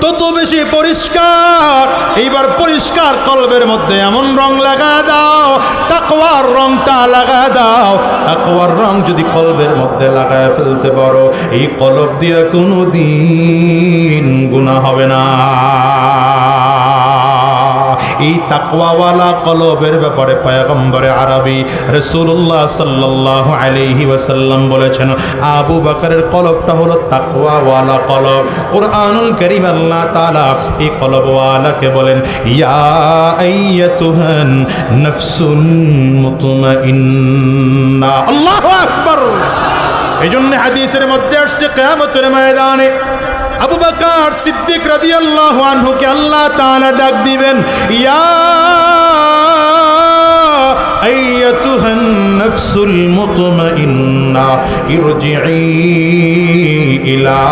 তত বেশি পরিষ্কার। এইবার পরিষ্কার কলবের মধ্যে এমন রং লাগা দাও, তাকওয়ার রংটা লাগা দাও। তাকওয়ার রং যদি কলবের মধ্যে লাগায় ফেলতে পারো, এই কলব দিয়ে কোনোদিন গুনাহ হবে না। এই তাকওয়াওয়ালা কলবের ব্যাপারে পয়গম্বরে আরবি রাসূলুল্লাহ সাল্লাল্লাহু আলাইহি ওয়াসাল্লাম বলেছেন আবু বকরের কলবটা হলো তাকওয়াওয়ালা কলব। কুরআনুল কারীম আল্লাহ তাআলা এই কলবওয়ালাকে বলেন ইয়া আইয়াতুহান নাফসুল মুতমাইন্না। আল্লাহু আকবার। এইজন্য হাদিসের মধ্যে আসছে কিয়ামতের ময়দানে আবু বকর সিদ্দিক রাদিয়াল্লাহু আনহুকে আল্লাহ তাআলা ডাক দিবেন ইয়া আইয়াতুহান নাফসুল মুতমাইন্না ইরজিই ইলা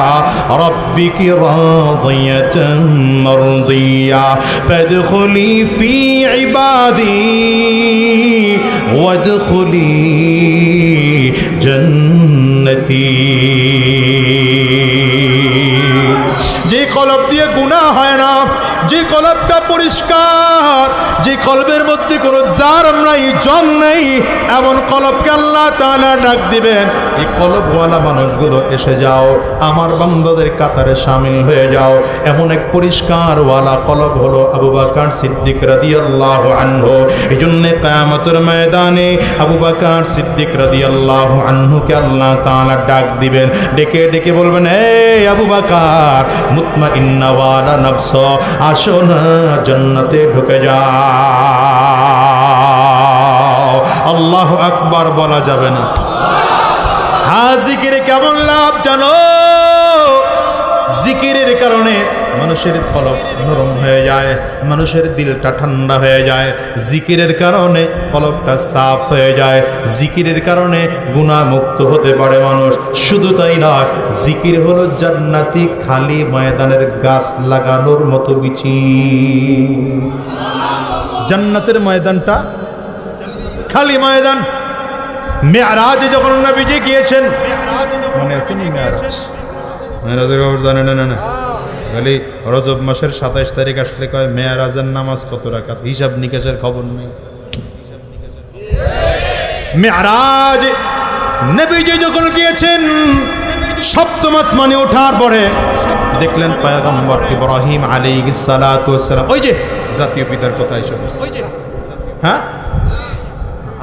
রাব্বিকি রাদিয়াতান মারদিয়া ফাদখুলি ফি ইবাদি ওয়াদখুলি জান্নতি। যে কলব দিয়ে গুনাহ হয় না, যে কলবটা পরিষ্কার, যে কলবের মধ্যে কোনো জারম নাই, জং নাই, এমন কলবকে আল্লাহ তাআলা ডাক দিবেন এই কলবওয়ালা মানুষগুলো এসে যাও, আমার বান্দাদের কাতারে শামিল হয়ে যাও। এমন এক পরিষ্কার ওয়ালা কলব হলো আবু বকর সিদ্দিক রাদিয়াল্লাহু আনহু। এইজন্য কিয়ামতের ময়দানে আবু বকর সিদ্দিক রাদিয়াল্লাহু আনহুকে আল্লাহ তাআলা ডাক দিবেন, ডেকে ডেকে বলবেন এই আবু বকর মুতমাইন্না ওয়ালা নফস, আসো না জান্নাতে ঢুকে যাও। আল্লাহু আকবার বলা যাবে না? হ্যাঁ, জিকিরে কেমন লাভ জানো? জিকিরের কারণে মানুষের কলব নরম হয়ে যায়, মানুষের দিলটা ঠান্ডা হয়ে যায়, জিকিরের কারণে কলবটা সাফ হয়ে যায়, জিকিরের কারণে গুনাহ মুক্ত হতে পারে মানুষ। শুধু তাই নয়, জিকির হলো জান্নাতি খালি ময়দানের গাছ লাগানোর মতো বিচি। জান্নাতের ময়দানটা খালি ময়দান। মেরাজে যখন নবীজি গিয়েছেন, মনে আছে নি মেরাজ? মেরাজের খবর জানেন না? খালি রজব মাসের 27 তারিখ আসলে কয় মেরাজের নামাজ কত রাকাত, হিসাব নিকাশের খবর নেই। মেরাজ নবীজি যখন গিয়েছেন, সপ্তম আসমানে ওঠার পরে দেখলেন পয়গম্বর ইব্রাহিম আলাইহিস সালাতু ওয়াস সালাম, ওই যে জাতীয় পিতার কথা এসে বলছে। হ্যাঁ,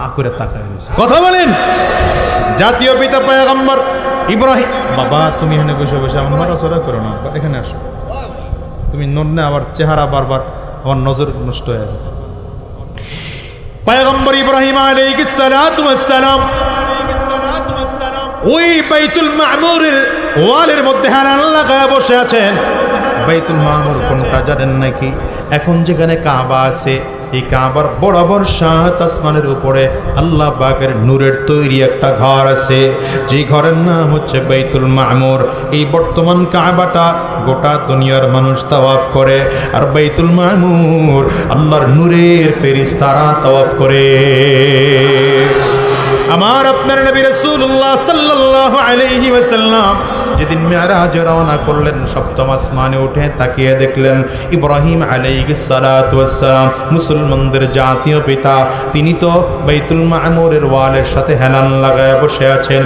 আকুরে তাকায় কথা বলেন। জাতীয় পিতা পয়গম্বর ইব্রাহিম। বাবা তুমি এখানে বসে বসে আমার নড়াচড়া করো না, এখানে আসো। তুমি নড়লে আবার চেহারা বারবার আমার নজর নষ্ট হয়ে যায়। পয়গম্বর ইব্রাহিম আলাইহিস সালাতু ওয়াস সালাম ওই বাইতুল মামুরের ওয়ালের মধ্যে হেলান লাগায় বসে আছেন। বাইতুল মামুর কোনটা জানেন নাকি? এখন যেখানে কাবা আছে, এই কাবার বরাবর 7 আসমানের উপরে আল্লাহ পাকের নূরের তৈরি একটা ঘর আছে, যে ঘরের নাম হচ্ছে বাইতুল মামুর। এই বর্তমান কাবাটা গোটা দুনিয়ার মানুষ তাওয়াফ করে, আর বাইতুল মামুর আল্লাহর নূরের ফেরেশতারা তাওয়াফ করে। আমার আপনার নবী রাসূলুল্লাহ সাল্লাল্লাহু আলাইহি ওয়াসাল্লাম যেদিন মেরাজে রওনা করলেন, সপ্তম আসমানে উঠে তাকিয়ে দেখলেন ইব্রাহিম আলাইহিস সালাতু ওয়াস সালাম, মুসলমানদের জাতীয় পিতা, তিনি তো বাইতুল মামুরের ওয়ালের সাথে হেলান লাগায় বসে আছেন,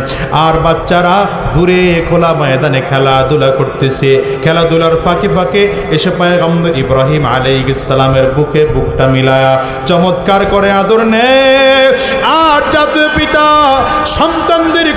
আর বাচ্চারা দূরে খোলা ময়দানে খেলাধুলা করতেছে। খেলাধুলার ফাঁকে ফাঁকে এসে পয়গম্বর ইব্রাহিম আলাইহিস সালামের বুকে বুকটা মিলায়া চমৎকার করে আদর নেয়। আর জাতীয় পিতা সন্তানদের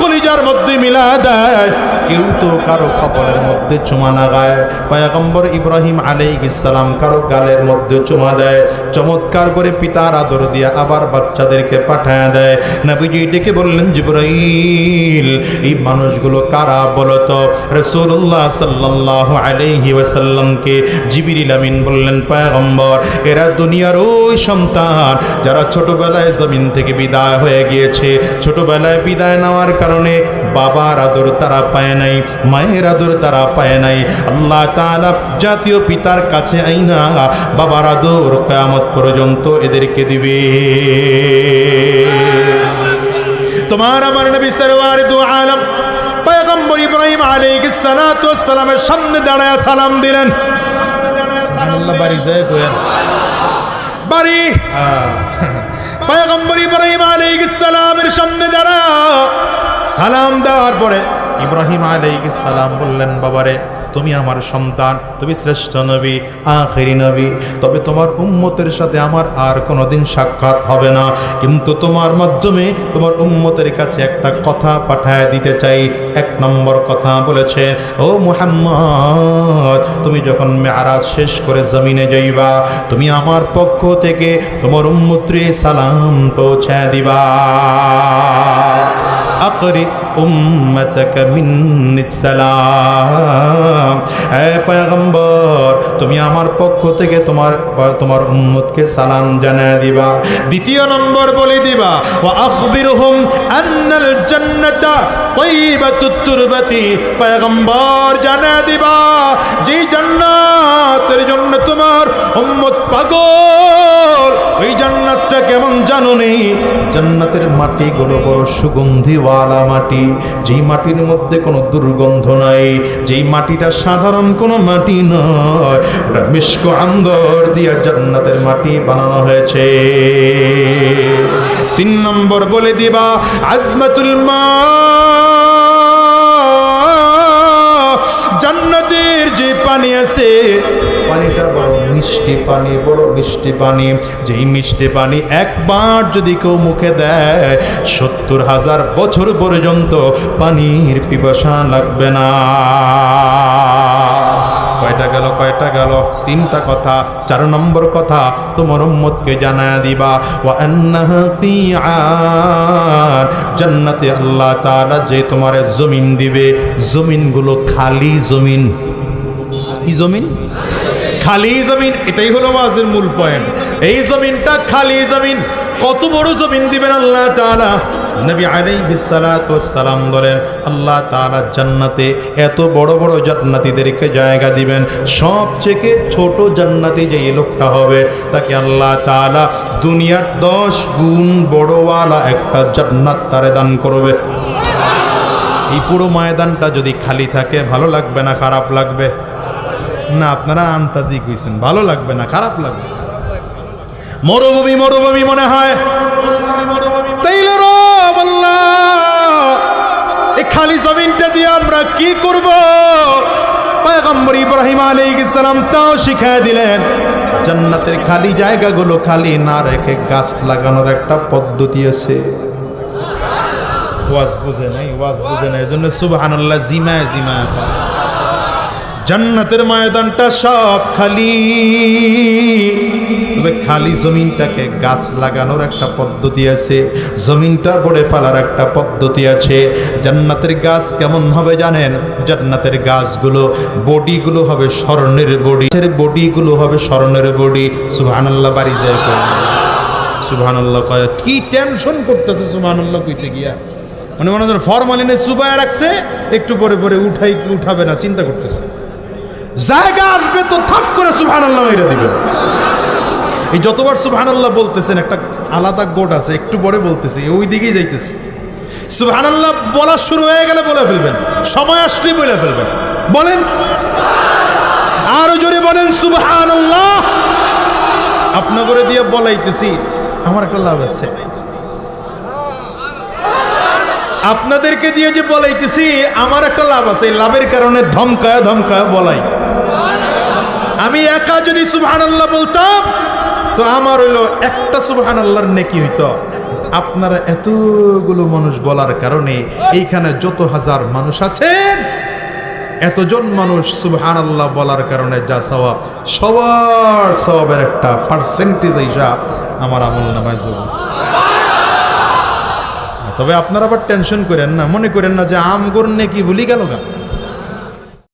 কলিজার মধ্যে মিলা দেয়। কেউ তো কারো কপালের মধ্যে চুমা লাগায়, পয়গম্বর ইব্রাহিম আলাইহিস সালাম কারো গালের মধ্যে চুমা দেয়। চমৎকার করে পিতার আদর দিয়ে আবার বাচ্চাদেরকে পাঠায় দেয়। নবীজি ডেকে বললেন, জিবরাইল, এই মানুষগুলো কারা বলতো? রাসূলুল্লাহ সাল্লাল্লাহু আলাইহি ওয়াসাল্লামকে জিবরিল আমিন বললেন, পয়গম্বর, এরা দুনিয়ার ওই সন্তান যারা ছোটবেলায় জমিন থেকে বিদায় হয়ে গিয়েছে। ছোটবেলায় বিদায় নেওয়ার কারণে বাবার আদর তারা পায় নাই, মায়ের আদর তারা পায় নাই। আল্লাহ তাআলা জাতীয় পিতার কাছে আইনা বাবার আদর কিয়ামত পর্যন্ত এদেরকে দিবে। তোমার আমার নবী সরওয়ার দু আলম পয়গম্বর ইব্রাহিম আলাইহিস সালাতু ওয়াস সালামের সামনে দাঁড়ায় সালাম দিলেন। আল্লাহ বাড়ি যায় কই বাড়ি পয়গম্বর ইব্রাহিম আলাইহিস সালামের সামনে দাঁড়া সালাম দেওয়ার পরে ইব্রাহিম আলাইহিস সালাম বললেন, বাবারে তুমি আমার সন্তান, তুমি শ্রেষ্ঠ নবী, আখেরি নবী, তবে তোমার উম্মতের সাথে আমার আর কোনোদিন সাক্ষাৎ হবে না, কিন্তু তোমার মাধ্যমে তোমার উম্মতের কাছে একটা কথা পাঠায় দিতে চাই। এক নম্বর কথা বলেছে, ও মুহাম্মদ, তুমি যখন মেরাজ শেষ করে জমিনে যাইবা, তুমি আমার পক্ষ থেকে তোমার উম্মতরে সালাম পৌঁছায় দিবা। আকরি উম্মতকা মিন্নিস সালাম, হে পয়গম্বর, তুমি আমার পক্ষ থেকে তোমার উম্মতকে সালাম জানায় দিবা। দ্বিতীয় নম্বর বলে দিবা, ওয়া আখবিরহুম আন্নাল জান্নাতা তাইবাতুত তুরবাতি, পয়গম্বর জানায় দিবা যে জান্নাতের জন্য তোমার উম্মত পাগল, ওই জান্নাতটা কেমন জানো নেই? জান্নাতের মাটিগুলো বড় সুগন্ধিওয়ালা মাটি, যেই মাটির মধ্যে কোনো দুর্গন্ধ নাই, যেই মাটিটা সাধারণ কোনো মাটি নয়, ওটা মিশক আন্দর দিয়া জান্নাতের মাটি বানানো হয়েছে। তিন নম্বর বলে দিবা, আজমাতুল মা, জান্নাতের যে পানি আছে, পানিটা বড় মিষ্টি পানি, বড় মিষ্টি পানি, যেই মিষ্টি পানি একবার যদি কেউ মুখে দেয় ৭০,০০০ বছর পর্যন্ত পানির পিপাসা লাগবে না। কয়টা গেল? তিনটা কথা। ৪ নম্বর কথা, তোমার উম্মতকে জানায়া দিবা, ওয়া আন্নাহা কিআন, জান্নাতে আল্লাহ তাআলা যে তোমারে জমিন দিবে, জমিনগুলো খালি জমিন। কি জমিন? খালি জমিন। এটাই হলো ওয়াজের মূল পয়েন্ট। এই জমিনটা খালি জমিন। কত বড় জমিন দিবেন আল্লাহ তাআলা? নবী আলাইহিস সালাতু ওয়াস সালাম বলেন, আল্লাহ তাআলা জান্নাতে এত বড় বড় জান্নাতীদেরকে জায়গা দিবেন, সবচেয়ে ছোট জান্নাতি যে লোকটা হবে তাকে আল্লাহ তাআলা দুনিয়ার 10 গুণ বড়ওয়ালা একটা জান্নাত তারে দান করবে। এই পুরো ময়দানটা যদি খালি থাকে ভালো লাগবে না খারাপ লাগবে? না, আপনারা আন্তাজি কইছেন, ভালো লাগবে না খারাপ লাগবে? মরুভূমি মরুভূমি মনে হয়। তাইলে রব আল্লাহ, এই খালি জমিনটা দিয়ে আমরা কি করব? পয়গম্বর ইব্রাহিম আলাইহিস সালাম তাও শিখায় দিলেন, জান্নাতের খালি জায়গাগুলো খালি না রেখে গাছ লাগানোর একটা পদ্ধতি আছে। ওয়াজ বুঝে নাই, এজন্য সুবহানাল্লাহ জিমায় জিমায়। জান্নাতের ময়দানটা সব খালি, তবে খালি জমিনটাকে গাছ লাগানোর একটা পদ্ধতি আছে, জমিনটা ভরে ফেলার একটা পদ্ধতি আছে। জান্নাতের গাছ কেমন হবে জানেন? জান্নাতের গাছগুলো বডিগুলো হবে স্বর্ণের বডি, বডিগুলো হবে স্বর্ণের বডি। সুবহানাল্লাহ বাড়ি যায় কয় সুবহানাল্লাহ, কয় কি টেনশন করতেছে সুবহানাল্লাহ কইতে গিয়া, মনে মনে ফরমালিনে চুবায় রাখছে, একটু পরে পরে উঠাই কি উঠাবে না চিন্তা করতেছে। জায়গা আসবে তো থাপ করে সুবহানাল্লাহ মেরে দিবে। এই যতবার সুবহানাল্লাহ বলতেছেন একটা আলাদা গোট আছে, একটু পরে বলতেছি ওই দিকেই যাইতেছি। সুবহানাল্লাহ বলা শুরু হয়ে গেলে বলে ফেলবেন, সময় আসলেই বলে ফেলবেন। বলেন আরো জোরে বলেন সুবহানাল্লাহ। আপনাদের দিয়ে বলাইতেছি, আমার একটা লাভ আছে। আপনাদেরকে দিয়ে যে বলাইতেছি আমার একটা লাভ আছে, এই লাভের কারণে ধমকায় ধমকায় বলাই। আমি একা যদি সুবহানাল্লাহ বলতাম তো আমার হইলো একটা সুবহানাল্লাহর নেকি হইতো। আপনারা এতগুলো মানুষ বলার কারণে এইখানে যত হাজার মানুষ আছেন, এতজন মানুষ সুবহানাল্লাহ বলার কারণে যা সওয়াব, সবার সওয়াবের একটা পার্সেন্টেজ আইসা আমার আমলনামায় যোগ আছে। তবে আপনারা আবার টেনশন করেন না, মনে করেন না যে আমগর নেকি ভুলি গেল গা।